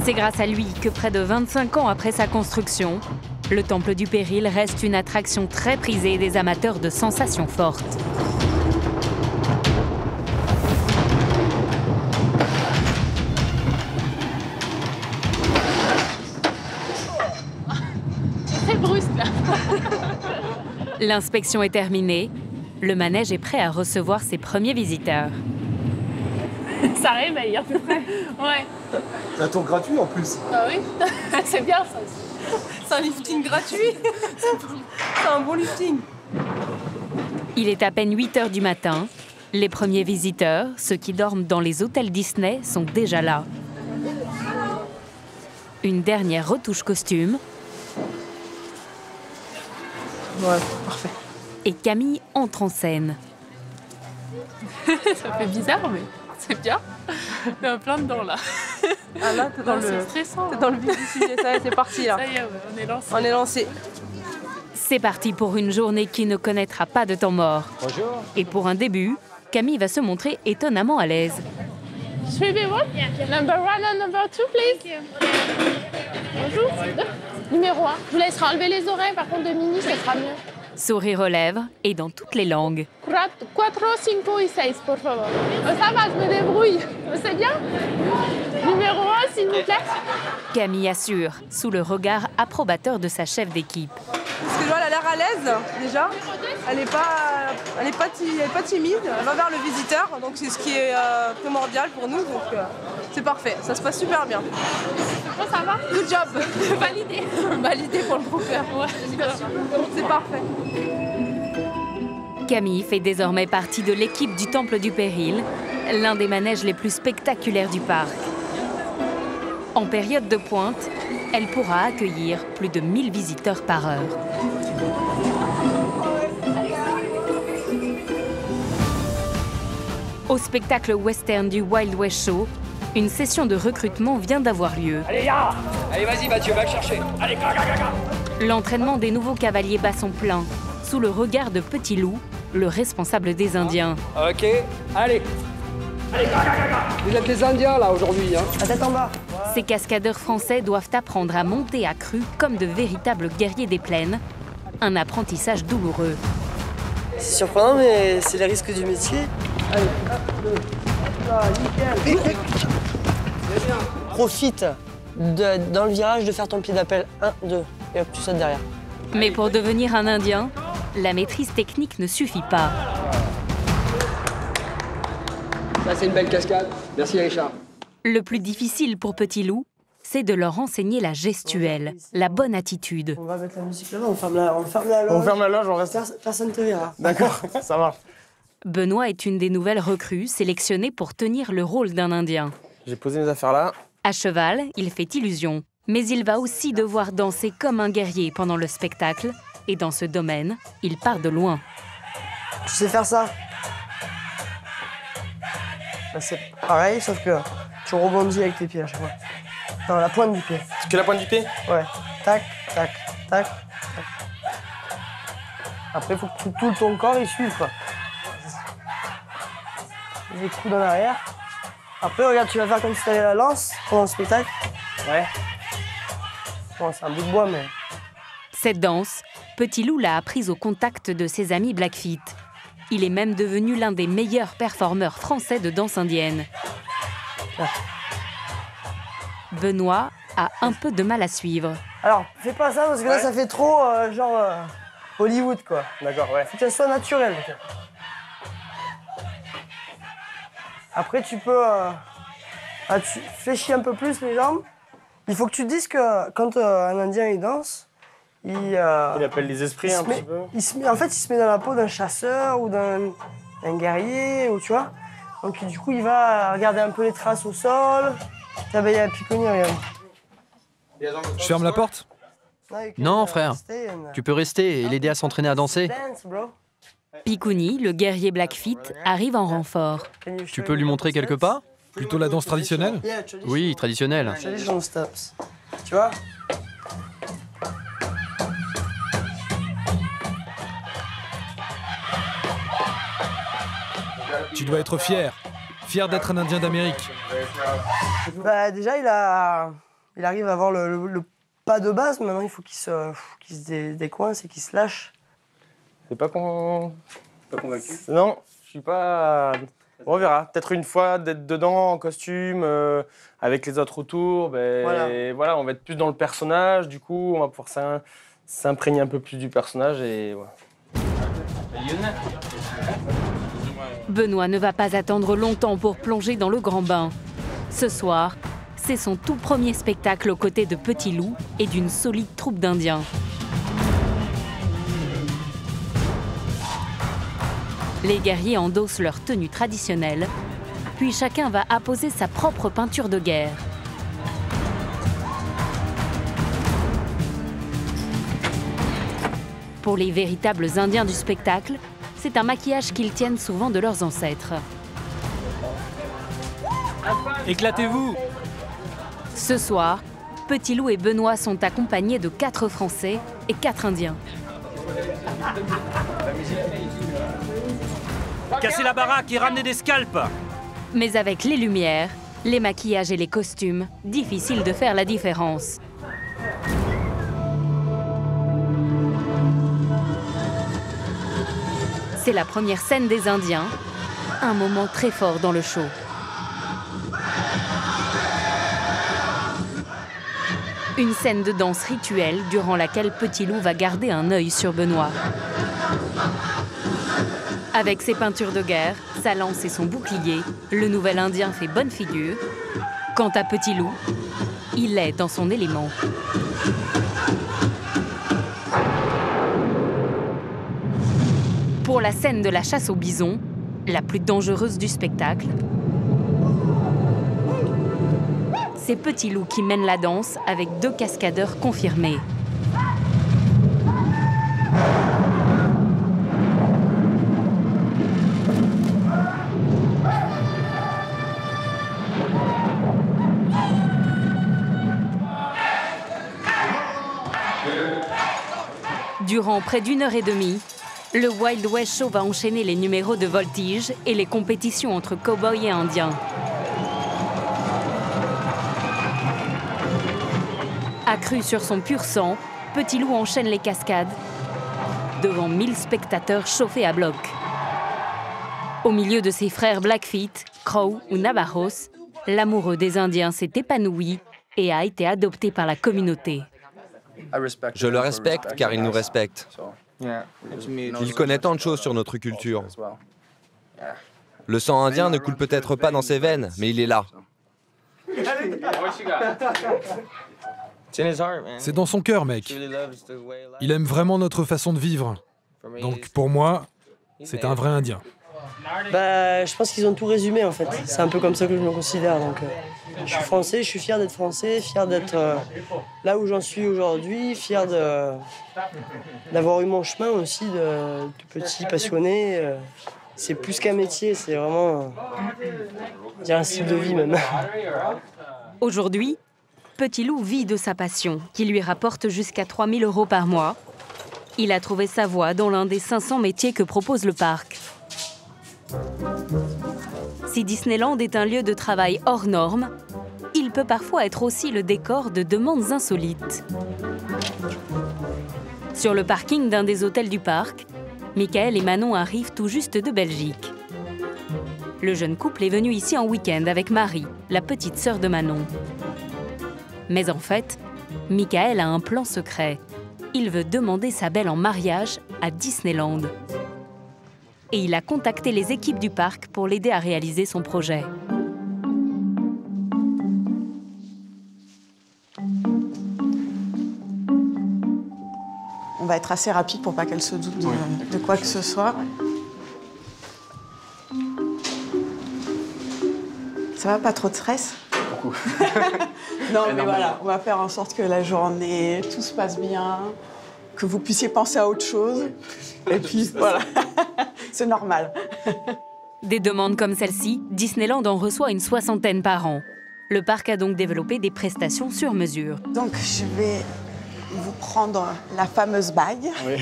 [SPEAKER 1] C'est grâce à lui que près de 25 ans après sa construction, le Temple du Péril reste une attraction très prisée des amateurs de sensations fortes.
[SPEAKER 11] C'est brusque là.
[SPEAKER 1] L'inspection est terminée. Le manège est prêt à recevoir ses premiers visiteurs.
[SPEAKER 11] Ça réveille à peu près. Ouais.
[SPEAKER 6] C'est un tour gratuit en plus.
[SPEAKER 11] Ah oui, c'est bien ça aussi.
[SPEAKER 14] C'est un lifting gratuit. C'est un bon lifting.
[SPEAKER 1] Il est à peine 8 h du matin. Les premiers visiteurs, ceux qui dorment dans les hôtels Disney, sont déjà là. Une dernière retouche costume.
[SPEAKER 14] Ouais, parfait.
[SPEAKER 1] Et Camille entre en scène.
[SPEAKER 11] Ça fait bizarre, mais c'est bien. Il y a plein dedans là.
[SPEAKER 14] Ah là, t'es dans, dans le vif du sujet. Ça y est, c'est parti là.
[SPEAKER 11] Ça y est, ouais, on est lancé.
[SPEAKER 14] On est lancé.
[SPEAKER 1] C'est parti pour une journée qui ne connaîtra pas de temps mort.
[SPEAKER 13] Bonjour.
[SPEAKER 1] Et pour un début, Camille va se montrer étonnamment à l'aise.
[SPEAKER 11] 3B1, number 1 and number 2, please. Bonjour. Numéro 1. Je vous laisserai enlever les oreilles, par contre, de Mini, ça sera mieux.
[SPEAKER 1] Sourire aux lèvres et dans toutes les langues.
[SPEAKER 11] 4, 5 y 6, por favor. Ça va, je me débrouille. C'est bien. Numéro 1, s'il vous plaît.
[SPEAKER 1] Camille assure, sous le regard approbateur de sa chef d'équipe.
[SPEAKER 14] Parce que là, elle a l'air à l'aise, déjà. Elle n'est pas timide. Elle va vers le visiteur, donc c'est ce qui est primordial pour nous. Donc c'est parfait, ça se passe super bien.
[SPEAKER 11] Ça va?
[SPEAKER 14] Good job.
[SPEAKER 11] Validé.
[SPEAKER 14] Validé pour le broker.
[SPEAKER 11] Ouais,
[SPEAKER 14] c'est parfait.
[SPEAKER 1] Camille fait désormais partie de l'équipe du Temple du Péril, l'un des manèges les plus spectaculaires du parc. En période de pointe, elle pourra accueillir plus de 1000 visiteurs par heure. Au spectacle western du Wild West Show, une session de recrutement vient d'avoir lieu.
[SPEAKER 17] Allez, ya! Allez, vas-y, Mathieu, va le chercher. Allez,
[SPEAKER 1] L'entraînement des nouveaux cavaliers bat son plein, sous le regard de Petit Loup, le responsable des Indiens.
[SPEAKER 17] Ok, allez. Allez, vous êtes des Indiens, là, aujourd'hui. Hein.
[SPEAKER 22] La tête en bas.
[SPEAKER 1] Ces cascadeurs français doivent apprendre à monter à cru comme de véritables guerriers des plaines. Un apprentissage douloureux.
[SPEAKER 22] C'est surprenant, mais c'est les risques du métier. Allez, nickel. Profite dans le virage de faire ton pied d'appel. 1, 2, et hop, tu sautes derrière.
[SPEAKER 1] Mais pour devenir un Indien, la maîtrise technique ne suffit pas.
[SPEAKER 17] Ça, c'est une belle cascade. Merci, Richard.
[SPEAKER 1] Le plus difficile pour Petit Loup, c'est de leur enseigner la gestuelle, la bonne attitude.
[SPEAKER 22] On va mettre la musique là-bas, on ferme la loge. On ferme la loge, on reste. Personne ne te verra. D'accord, ça marche.
[SPEAKER 1] Benoît est une des nouvelles recrues sélectionnées pour tenir le rôle d'un Indien.
[SPEAKER 6] J'ai posé mes affaires là.
[SPEAKER 1] À cheval, il fait illusion. Mais il va aussi devoir danser comme un guerrier pendant le spectacle. Et dans ce domaine, il part de loin.
[SPEAKER 22] Tu sais faire ça? Ben, c'est pareil, sauf que tu rebondis avec tes pieds à chaque fois. Non, la pointe du pied.
[SPEAKER 6] C'est que la pointe du pied?
[SPEAKER 22] Ouais. Tac, tac, tac, tac. Après, il faut que tout ton corps il suive, quoi. Les coudes en arrière. Après, regarde, tu vas faire comme si tu avais la lance pendant le spectacle. Ouais. Bon, c'est un bout de bois, mais...
[SPEAKER 1] Cette danse, Petit Loup l'a apprise au contact de ses amis Blackfeet. Il est même devenu l'un des meilleurs performeurs français de danse indienne.
[SPEAKER 22] Ouais.
[SPEAKER 1] Benoît a un peu de mal à suivre.
[SPEAKER 22] Alors, fais pas ça parce que là, ça fait trop Hollywood, quoi.
[SPEAKER 6] D'accord, ouais.
[SPEAKER 22] Faut que ça soit naturel. Après, tu peux tu fléchis un peu plus les jambes. Il faut que tu te dises que quand un Indien il danse, il
[SPEAKER 6] appelle les esprits un petit peu.
[SPEAKER 22] En fait, il se met dans la peau d'un chasseur ou d'un guerrier, ou tu vois. Donc du coup, il va regarder un peu les traces au sol. Ah bah, il y a Picconi, regarde.
[SPEAKER 21] Je ferme la porte?
[SPEAKER 3] Non, frère. Tu peux rester et l'aider à s'entraîner à danser.
[SPEAKER 1] Picconi, le guerrier Blackfeet, arrive en renfort.
[SPEAKER 3] Tu peux lui montrer quelques pas?
[SPEAKER 21] Plutôt la danse traditionnelle?
[SPEAKER 3] Oui, traditionnelle.
[SPEAKER 22] Traditional steps. Tu vois?
[SPEAKER 21] Tu dois être fier. Fier d'être un Indien d'Amérique.
[SPEAKER 22] Bah, déjà, il arrive à avoir le pas de base, mais maintenant il faut qu'il se décoince et qu'il se lâche.
[SPEAKER 6] C'est pas convaincu? Non, je suis pas... On verra. Peut-être une fois d'être dedans en costume, avec les autres autour. Voilà, on va être plus dans le personnage. Du coup, on va pouvoir s'imprégner un peu plus du personnage. Et voilà.
[SPEAKER 1] Benoît ne va pas attendre longtemps pour plonger dans le grand bain. Ce soir, c'est son tout premier spectacle aux côtés de Petit Loup et d'une solide troupe d'Indiens. Les guerriers endossent leur tenue traditionnelle, puis chacun va apposer sa propre peinture de guerre. Pour les véritables Indiens du spectacle, c'est un maquillage qu'ils tiennent souvent de leurs ancêtres.
[SPEAKER 3] Éclatez-vous!
[SPEAKER 1] Ce soir, Petit Loup et Benoît sont accompagnés de 4 Français et 4 Indiens.
[SPEAKER 3] Cassez la baraque et ramenez des scalps!
[SPEAKER 1] Mais avec les lumières, les maquillages et les costumes, difficile de faire la différence. C'est la première scène des Indiens, un moment très fort dans le show. Une scène de danse rituelle durant laquelle Petit Loup va garder un œil sur Benoît. Avec ses peintures de guerre, sa lance et son bouclier, le nouvel Indien fait bonne figure. Quant à Petit Loup, il est dans son élément. Pour la scène de la chasse au bison, la plus dangereuse du spectacle, c'est Petit Loup qui mène la danse avec 2 cascadeurs confirmés. Durant près d'1 heure et demie, le Wild West Show va enchaîner les numéros de voltige et les compétitions entre cow-boys et indiens. Accru sur son pur sang, Petit Loup enchaîne les cascades devant 1000 spectateurs chauffés à bloc. Au milieu de ses frères Blackfeet, Crow ou Navajos, l'amoureux des Indiens s'est épanoui et a été adopté par la communauté.
[SPEAKER 5] Je le respecte car il nous respecte. Il connaît tant de choses sur notre culture. Le sang indien ne coule peut-être pas dans ses veines, mais il est là.
[SPEAKER 21] C'est dans son cœur, mec. Il aime vraiment notre façon de vivre. Donc pour moi, c'est un vrai Indien.
[SPEAKER 22] Bah, je pense qu'ils ont tout résumé en fait. C'est un peu comme ça que je me considère. Donc, je suis français, je suis fier d'être français, fier d'être là où j'en suis aujourd'hui, fier d'avoir eu mon chemin aussi de petit passionné. C'est plus qu'un métier, c'est vraiment un style de vie même.
[SPEAKER 1] Aujourd'hui, Petit Loup vit de sa passion, qui lui rapporte jusqu'à 3 000 € par mois. Il a trouvé sa voie dans l'un des 500 métiers que propose le parc. Si Disneyland est un lieu de travail hors norme, il peut parfois être aussi le décor de demandes insolites. Sur le parking d'un des hôtels du parc, Michael et Manon arrivent tout juste de Belgique. Le jeune couple est venu ici en week-end avec Marie, la petite sœur de Manon. Mais en fait, Michael a un plan secret. Il veut demander sa belle en mariage à Disneyland. Et il a contacté les équipes du parc pour l'aider à réaliser son projet.
[SPEAKER 19] On va être assez rapide pour pas qu'elle se doute de quoi que ce soit. Ça va, pas trop de stress?
[SPEAKER 23] beaucoup.
[SPEAKER 19] Non, mais voilà, on va faire en sorte que la journée, tout se passe bien, que vous puissiez penser à autre chose. Et puis, voilà, c'est normal.
[SPEAKER 1] Des demandes comme celle-ci, Disneyland en reçoit une 60aine par an. Le parc a donc développé des prestations sur mesure.
[SPEAKER 19] Donc, je vais vous prendre la fameuse bague.
[SPEAKER 23] Oui,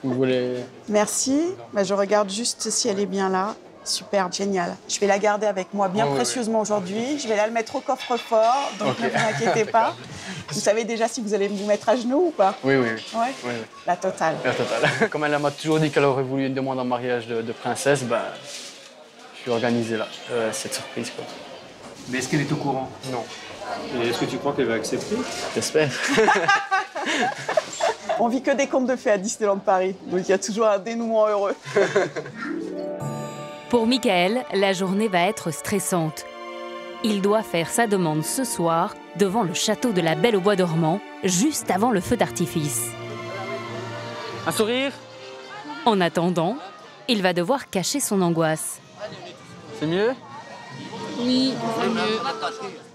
[SPEAKER 23] vous voulez...
[SPEAKER 19] Merci. Je regarde juste si elle est bien là. Super, génial. Je vais la garder avec moi bien précieusement aujourd'hui. Je vais la mettre au coffre-fort, donc ne vous inquiétez pas. Vous savez déjà si vous allez vous mettre à genoux ou pas?
[SPEAKER 23] Oui.
[SPEAKER 19] Ouais.
[SPEAKER 23] Oui.
[SPEAKER 19] La totale.
[SPEAKER 23] La totale. Comme elle m'a toujours dit qu'elle aurait voulu une demande en mariage de princesse, je suis organisé là, cette surprise, quoi.
[SPEAKER 9] Mais est-ce qu'elle est au courant?
[SPEAKER 23] Non.
[SPEAKER 9] Et est-ce que tu crois qu'elle va accepter?
[SPEAKER 23] J'espère.
[SPEAKER 19] On vit que des contes de fées à Disneyland Paris, donc il y a toujours un dénouement heureux.
[SPEAKER 1] Pour Michael, la journée va être stressante. Il doit faire sa demande ce soir devant le château de la Belle au Bois dormant, juste avant le feu d'artifice.
[SPEAKER 23] Un sourire?
[SPEAKER 1] En attendant, il va devoir cacher son angoisse.
[SPEAKER 23] C'est mieux?
[SPEAKER 1] Oui, c'est mieux.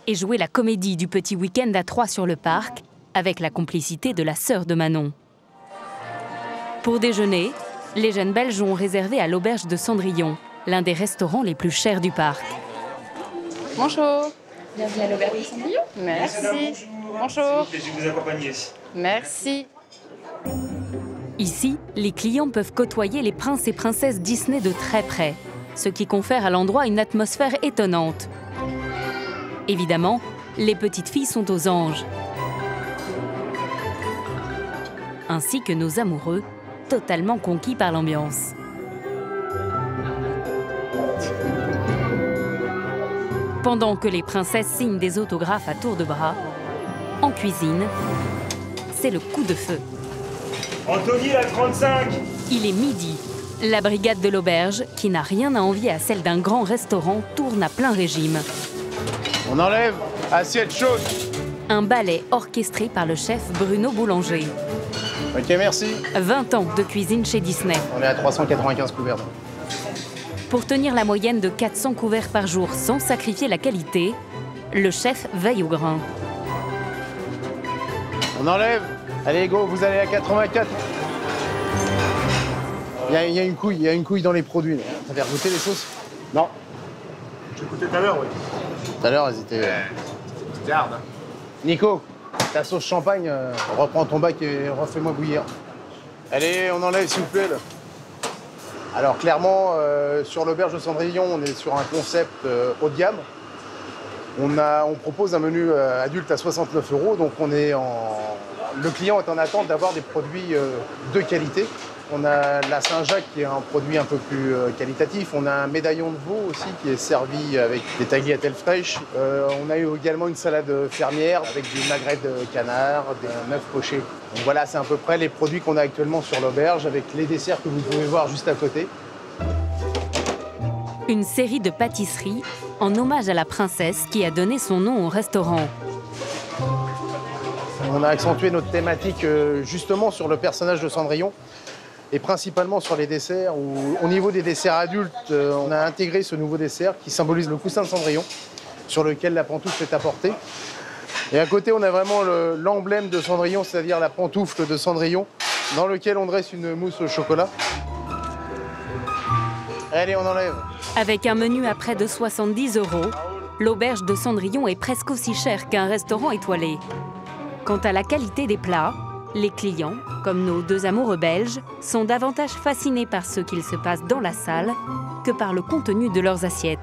[SPEAKER 1] Et jouer la comédie du petit week-end à 3 sur le parc, avec la complicité de la sœur de Manon. Pour déjeuner, les jeunes Belges ont réservé à l'auberge de Cendrillon, l'un des restaurants les plus chers du parc.
[SPEAKER 11] Bonjour. Bienvenue à l'auberge de Cendrillon. Merci. Bonjour.
[SPEAKER 9] Je vais vous accompagner.
[SPEAKER 11] Merci.
[SPEAKER 1] Ici, les clients peuvent côtoyer les princes et princesses Disney de très près, ce qui confère à l'endroit une atmosphère étonnante. Évidemment, les petites filles sont aux anges. Ainsi que nos amoureux, totalement conquis par l'ambiance. Pendant que les princesses signent des autographes à tour de bras, en cuisine, c'est le coup de feu.
[SPEAKER 9] Anthony, la 35!
[SPEAKER 1] Il est midi. La brigade de l'auberge, qui n'a rien à envier à celle d'un grand restaurant, tourne à plein régime.
[SPEAKER 23] On enlève, assiette chaude.
[SPEAKER 1] Un ballet orchestré par le chef Bruno Boulanger.
[SPEAKER 23] Ok, merci.
[SPEAKER 1] 20 ans de cuisine chez Disney.
[SPEAKER 23] On est à 395 couverts.
[SPEAKER 1] Pour tenir la moyenne de 400 couverts par jour sans sacrifier la qualité, le chef veille au grain.
[SPEAKER 23] On enlève. Allez, go, vous allez à 84. Il y a une couille dans les produits. Là. T'as fait goûter les sauces? Non.
[SPEAKER 9] J'ai goûté tout à l'heure, oui.
[SPEAKER 23] Tout à l'heure, elles étaient...
[SPEAKER 9] Garde.
[SPEAKER 23] Nico, ta sauce champagne, reprends ton bac et refais-moi bouillir. Allez, on enlève, s'il vous plaît. Là. Alors, clairement, sur l'auberge de Cendrillon, on est sur un concept haut de gamme. On propose un menu adulte à 69 €, donc le client est en attente d'avoir des produits de qualité. On a la Saint-Jacques qui est un produit un peu plus qualitatif. On a un médaillon de veau aussi qui est servi avec des tagliatelles fraîches. On a eu également une salade fermière avec du magret de canard, des œufs pochés. Donc voilà, c'est à peu près les produits qu'on a actuellement sur l'auberge avec les desserts que vous pouvez voir juste à côté.
[SPEAKER 1] Une série de pâtisseries en hommage à la princesse qui a donné son nom au restaurant.
[SPEAKER 23] On a accentué notre thématique justement sur le personnage de Cendrillon et principalement sur les desserts. Au niveau des desserts adultes, on a intégré ce nouveau dessert qui symbolise le coussin de Cendrillon sur lequel la pantoufle est apportée. Et à côté, on a vraiment l'emblème de Cendrillon, c'est-à-dire la pantoufle de Cendrillon dans lequel on dresse une mousse au chocolat. Allez, on enlève.
[SPEAKER 1] Avec un menu à près de 70 €, l'auberge de Cendrillon est presque aussi chère qu'un restaurant étoilé. Quant à la qualité des plats, les clients, comme nos deux amoureux belges, sont davantage fascinés par ce qu'il se passe dans la salle que par le contenu de leurs assiettes.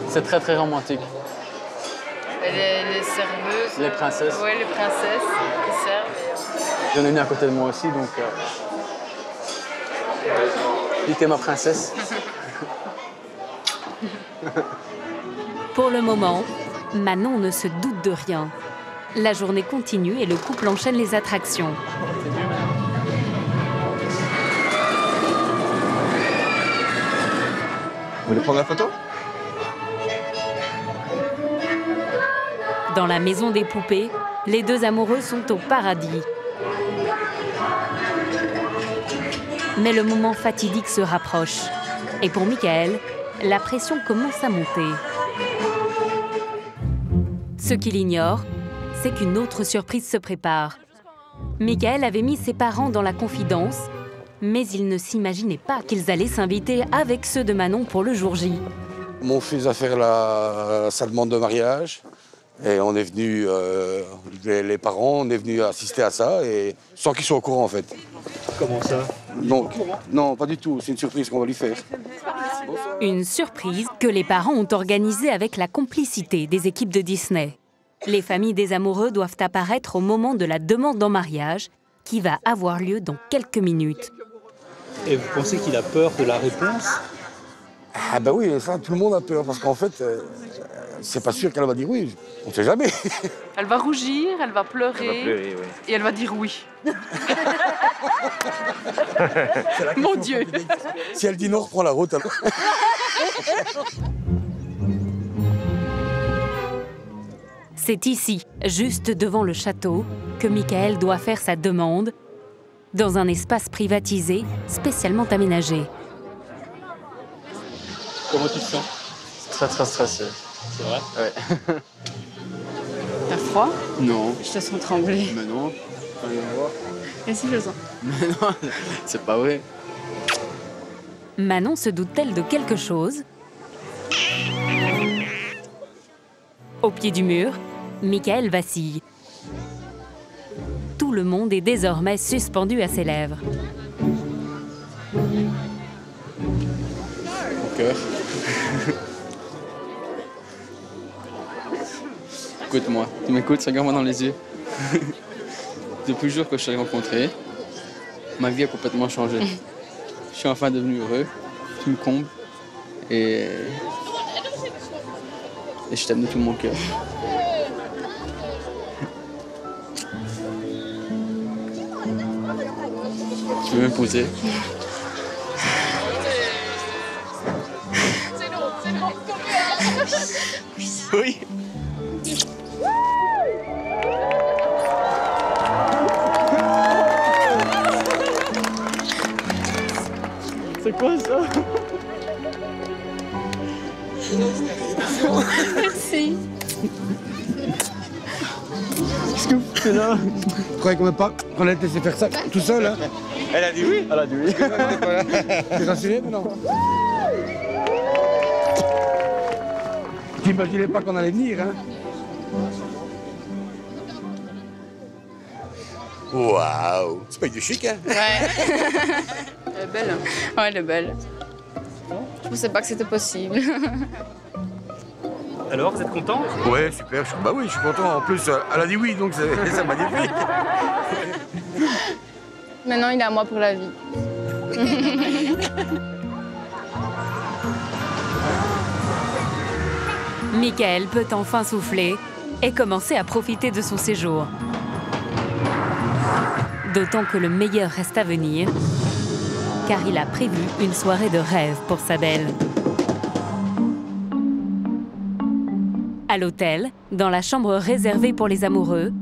[SPEAKER 23] C'est très très romantique.
[SPEAKER 11] Les serveuses.
[SPEAKER 23] Les princesses.
[SPEAKER 11] Oui, les princesses qui servent.
[SPEAKER 23] J'en ai une à côté de moi aussi, donc... Dites ma princesse.
[SPEAKER 1] Pour le moment, Manon ne se doute de rien. La journée continue et le couple enchaîne les attractions.
[SPEAKER 4] Vous voulez prendre la photo?
[SPEAKER 1] Dans la maison des poupées, les deux amoureux sont au paradis. Mais le moment fatidique se rapproche. Et pour Michael, la pression commence à monter. Ce qu'il ignore, c'est qu'une autre surprise se prépare. Michael avait mis ses parents dans la confidence, mais il ne s'imaginait pas qu'ils allaient s'inviter avec ceux de Manon pour le jour J.
[SPEAKER 2] Mon fils va faire sa demande de mariage et on est venu, les parents, on est venu assister à ça et sans qu'ils soient au courant en fait.
[SPEAKER 21] Comment ça?
[SPEAKER 2] Donc, non, pas du tout, c'est une surprise qu'on va lui faire.
[SPEAKER 1] Une surprise que les parents ont organisée avec la complicité des équipes de Disney. Les familles des amoureux doivent apparaître au moment de la demande en mariage qui va avoir lieu dans quelques minutes.
[SPEAKER 21] Et vous pensez qu'il a peur de la réponse?
[SPEAKER 2] Ah ben oui, ça, tout le monde a peur parce qu'en fait, c'est pas sûr qu'elle va dire oui, on sait jamais.
[SPEAKER 12] Elle va rougir, elle va pleurer,
[SPEAKER 21] oui.
[SPEAKER 12] et elle va dire oui. Mon Dieu.
[SPEAKER 2] Si elle dit non, reprends la route. Alors.
[SPEAKER 1] C'est ici, juste devant le château, que Michael doit faire sa demande, dans un espace privatisé spécialement aménagé.
[SPEAKER 21] Comment tu te sens?
[SPEAKER 6] Très très stressé.
[SPEAKER 21] C'est vrai?
[SPEAKER 6] Ouais.
[SPEAKER 12] T'as froid?
[SPEAKER 6] Non.
[SPEAKER 12] Je te sens trembler.
[SPEAKER 6] Mais non.
[SPEAKER 12] Et si je le sens?
[SPEAKER 6] Mais non, c'est pas vrai.
[SPEAKER 1] Manon se doute-t-elle de quelque chose? Au pied du mur, Michael vacille. Tout le monde est désormais suspendu à ses lèvres.
[SPEAKER 6] Mon cœur. Écoute-moi, tu m'écoutes, regarde-moi dans les yeux. Depuis le jour que je t'ai rencontré, ma vie a complètement changé. Je suis enfin devenu heureux, tu me combles et je t'aime de tout mon cœur. Tu veux m'épouser? Oui.
[SPEAKER 12] C'est quoi ça? Merci.
[SPEAKER 2] Qu'est-ce que vous faites là? Je croyais qu'on allait te laisser faire ça tout seul, hein?
[SPEAKER 6] Elle a dit oui. Elle a dit oui.
[SPEAKER 2] T'es rassuré maintenant? T'imaginais pas qu'on allait venir, hein? Waouh! C'est pas du chic, hein?
[SPEAKER 12] Ouais. Elle est belle. Ouais, elle est belle. Je pensais pas que c'était possible.
[SPEAKER 21] Alors, vous êtes content?
[SPEAKER 2] Ouais, super. Bah oui, je suis content. En plus, elle a dit oui, donc c'est magnifique.
[SPEAKER 12] Maintenant, il est à moi pour la vie.
[SPEAKER 1] Michael peut enfin souffler et commencer à profiter de son séjour. D'autant que le meilleur reste à venir, car il a prévu une soirée de rêve pour sa belle. À l'hôtel, dans la chambre réservée pour les amoureux,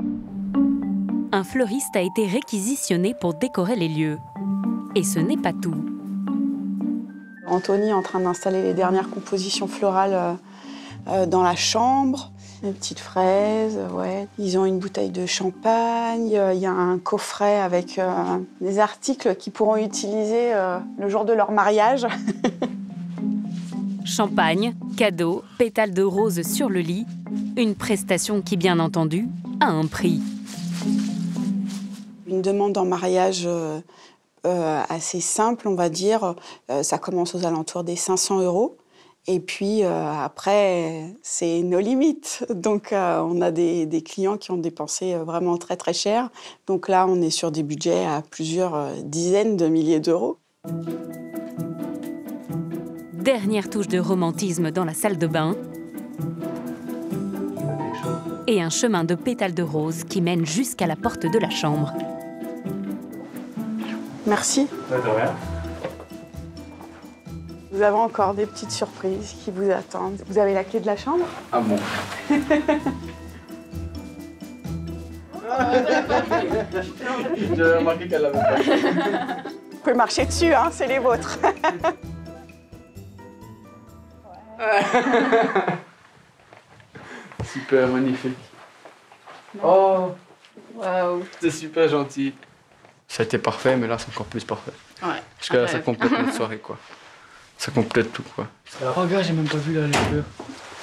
[SPEAKER 1] un fleuriste a été réquisitionné pour décorer les lieux. Et ce n'est pas tout.
[SPEAKER 19] Anthony est en train d'installer les dernières compositions florales dans la chambre. Des petites fraises, ouais. Ils ont une bouteille de champagne, il y a un coffret avec des articles qu'ils pourront utiliser le jour de leur mariage.
[SPEAKER 1] Champagne, cadeaux, pétales de rose sur le lit, une prestation qui, bien entendu, a un prix.
[SPEAKER 19] Une demande en mariage assez simple, on va dire, ça commence aux alentours des 500 €. Et puis après, c'est nos limites. Donc on a des clients qui ont dépensé vraiment très très cher. Donc là, on est sur des budgets à plusieurs dizaines de milliers d'euros.
[SPEAKER 1] Dernière touche de romantisme dans la salle de bain. Et un chemin de pétales de rose qui mène jusqu'à la porte de la chambre.
[SPEAKER 19] Merci.
[SPEAKER 21] De rien.
[SPEAKER 19] Vous avez encore des petites surprises qui vous attendent. Vous avez la clé de la chambre?
[SPEAKER 6] Ah bon? J'ai remarqué qu'elle l'avait pas.
[SPEAKER 19] Vous pouvez marcher dessus, hein, c'est les vôtres.
[SPEAKER 6] Super, magnifique. Oh,
[SPEAKER 12] Waouh.
[SPEAKER 6] c'est super gentil. Ça a été parfait, mais là, c'est encore plus parfait.
[SPEAKER 12] Ouais.
[SPEAKER 6] Parce que là, ça complète notre soirée, quoi. Ça complète tout, quoi. Oh, regarde, j'ai même pas vu là les fleurs.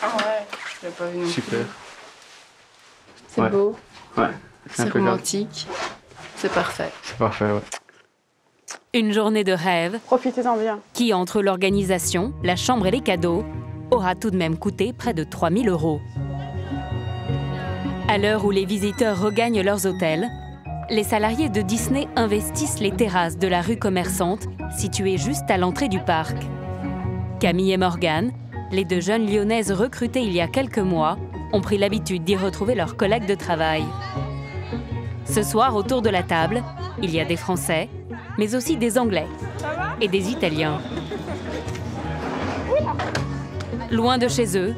[SPEAKER 12] Ah ouais, je l'ai pas vu non plus.
[SPEAKER 6] Super.
[SPEAKER 12] C'est beau.
[SPEAKER 6] Ouais.
[SPEAKER 12] C'est romantique. C'est parfait.
[SPEAKER 6] C'est parfait, ouais.
[SPEAKER 1] Une journée de rêve.
[SPEAKER 19] Profitez-en bien.
[SPEAKER 1] Qui, entre l'organisation, la chambre et les cadeaux, aura tout de même coûté près de 3 000 €. À l'heure où les visiteurs regagnent leurs hôtels, les salariés de Disney investissent les terrasses de la rue commerçante, située juste à l'entrée du parc. Camille et Morgane, les 2 jeunes Lyonnaises recrutées il y a quelques mois, ont pris l'habitude d'y retrouver leurs collègues de travail. Ce soir, autour de la table, il y a des Français, mais aussi des Anglais et des Italiens. Loin de chez eux,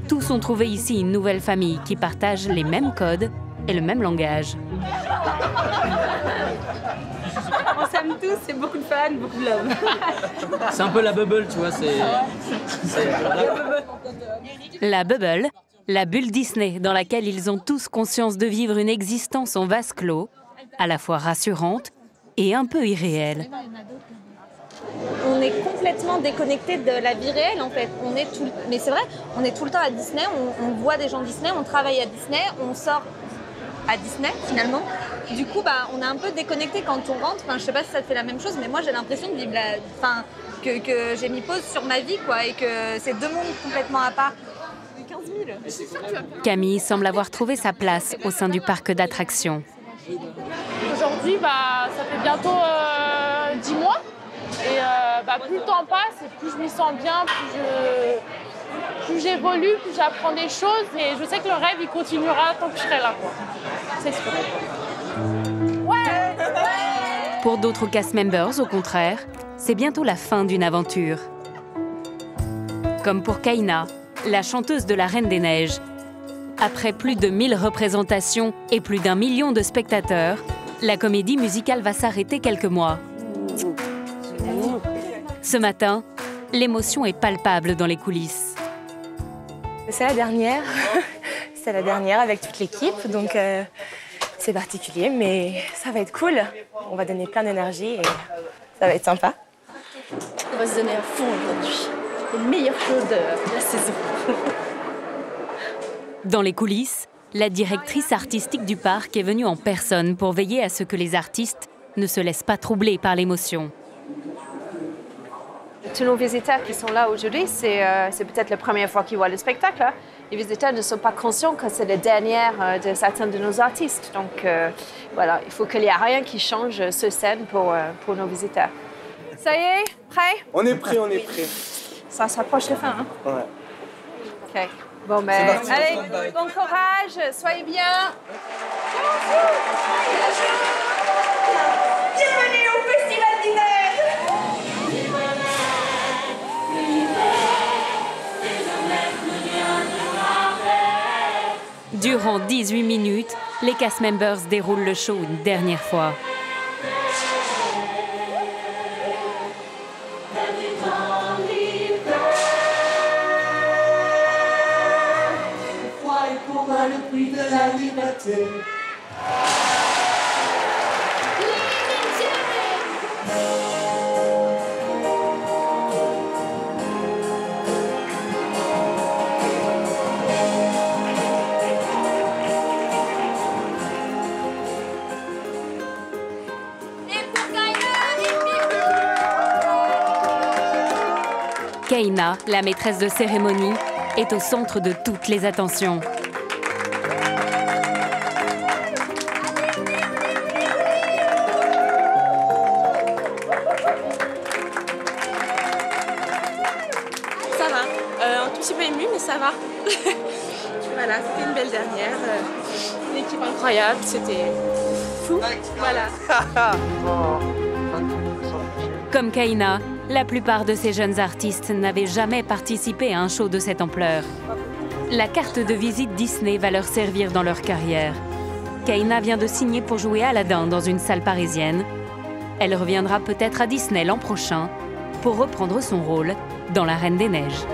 [SPEAKER 1] tous ont trouvé ici une nouvelle famille qui partage les mêmes codes et le même langage.
[SPEAKER 7] On s'aime tous, c'est beaucoup de fans, beaucoup de love.
[SPEAKER 3] C'est un peu la bubble, tu vois,
[SPEAKER 1] La bubble, la bulle Disney dans laquelle ils ont tous conscience de vivre une existence en vase clos, à la fois rassurante et un peu irréelle.
[SPEAKER 7] On est complètement déconnecté de la vie réelle en fait. Mais c'est vrai, on est tout le temps à Disney, on voit des gens Disney, on travaille à Disney, on sort à Disney finalement. Du coup, on est un peu déconnecté quand on rentre. Enfin, je sais pas si ça te fait la même chose, mais moi j'ai l'impression de vivre que j'ai mis pause sur ma vie quoi, et que c'est 2 mondes complètement à part. 15 000.
[SPEAKER 1] Camille semble avoir trouvé sa place au sein du parc d'attractions.
[SPEAKER 10] Aujourd'hui, ça fait bientôt 10 mois. Et plus le temps passe, et plus je m'y sens bien, plus j'évolue, plus j'apprends des choses. Et je sais que le rêve, il continuera tant que je serai là, quoi. C'est sûr. Ouais.
[SPEAKER 1] Pour d'autres cast members, au contraire, c'est bientôt la fin d'une aventure. Comme pour Kaina, la chanteuse de la Reine des Neiges. Après plus de 1000 représentations et plus d'1 million de spectateurs, la comédie musicale va s'arrêter quelques mois. Ce matin, l'émotion est palpable dans les coulisses.
[SPEAKER 11] C'est la dernière. C'est la dernière avec toute l'équipe, donc c'est particulier, mais ça va être cool. On va donner plein d'énergie et ça va être sympa.
[SPEAKER 7] On va se donner à fond aujourd'hui. Le meilleur show de la saison.
[SPEAKER 1] Dans les coulisses, la directrice artistique du parc est venue en personne pour veiller à ce que les artistes ne se laissent pas troubler par l'émotion.
[SPEAKER 18] Tous nos visiteurs qui sont là aujourd'hui, c'est peut-être la première fois qu'ils voient le spectacle. Les visiteurs ne sont pas conscients que c'est la dernière de certains de nos artistes. Donc voilà, il faut qu'il n'y ait rien qui change sur scène pour nos visiteurs. Ça y est, prêt?
[SPEAKER 6] On est prêt, on est prêt.
[SPEAKER 18] Ça s'approche de fin, hein?
[SPEAKER 6] Ouais.
[SPEAKER 18] OK. Bon, allez, bon courage, soyez bien.
[SPEAKER 7] Bienvenue au Festival d'hiver.
[SPEAKER 1] Durant 18 minutes, les cast members déroulent le show une dernière fois.
[SPEAKER 7] Le prix de la liberté.
[SPEAKER 1] Kaina, la maîtresse de cérémonie, est au centre de toutes les attentions.
[SPEAKER 11] Ça va, un tout petit peu émue, mais ça va. Voilà, c'était une belle dernière. Une équipe incroyable, c'était fou. Voilà.
[SPEAKER 1] Comme Kaina, la plupart de ces jeunes artistes n'avaient jamais participé à un show de cette ampleur. La carte de visite Disney va leur servir dans leur carrière. Kaina vient de signer pour jouer Aladdin dans une salle parisienne. Elle reviendra peut-être à Disney l'an prochain pour reprendre son rôle dans La Reine des Neiges.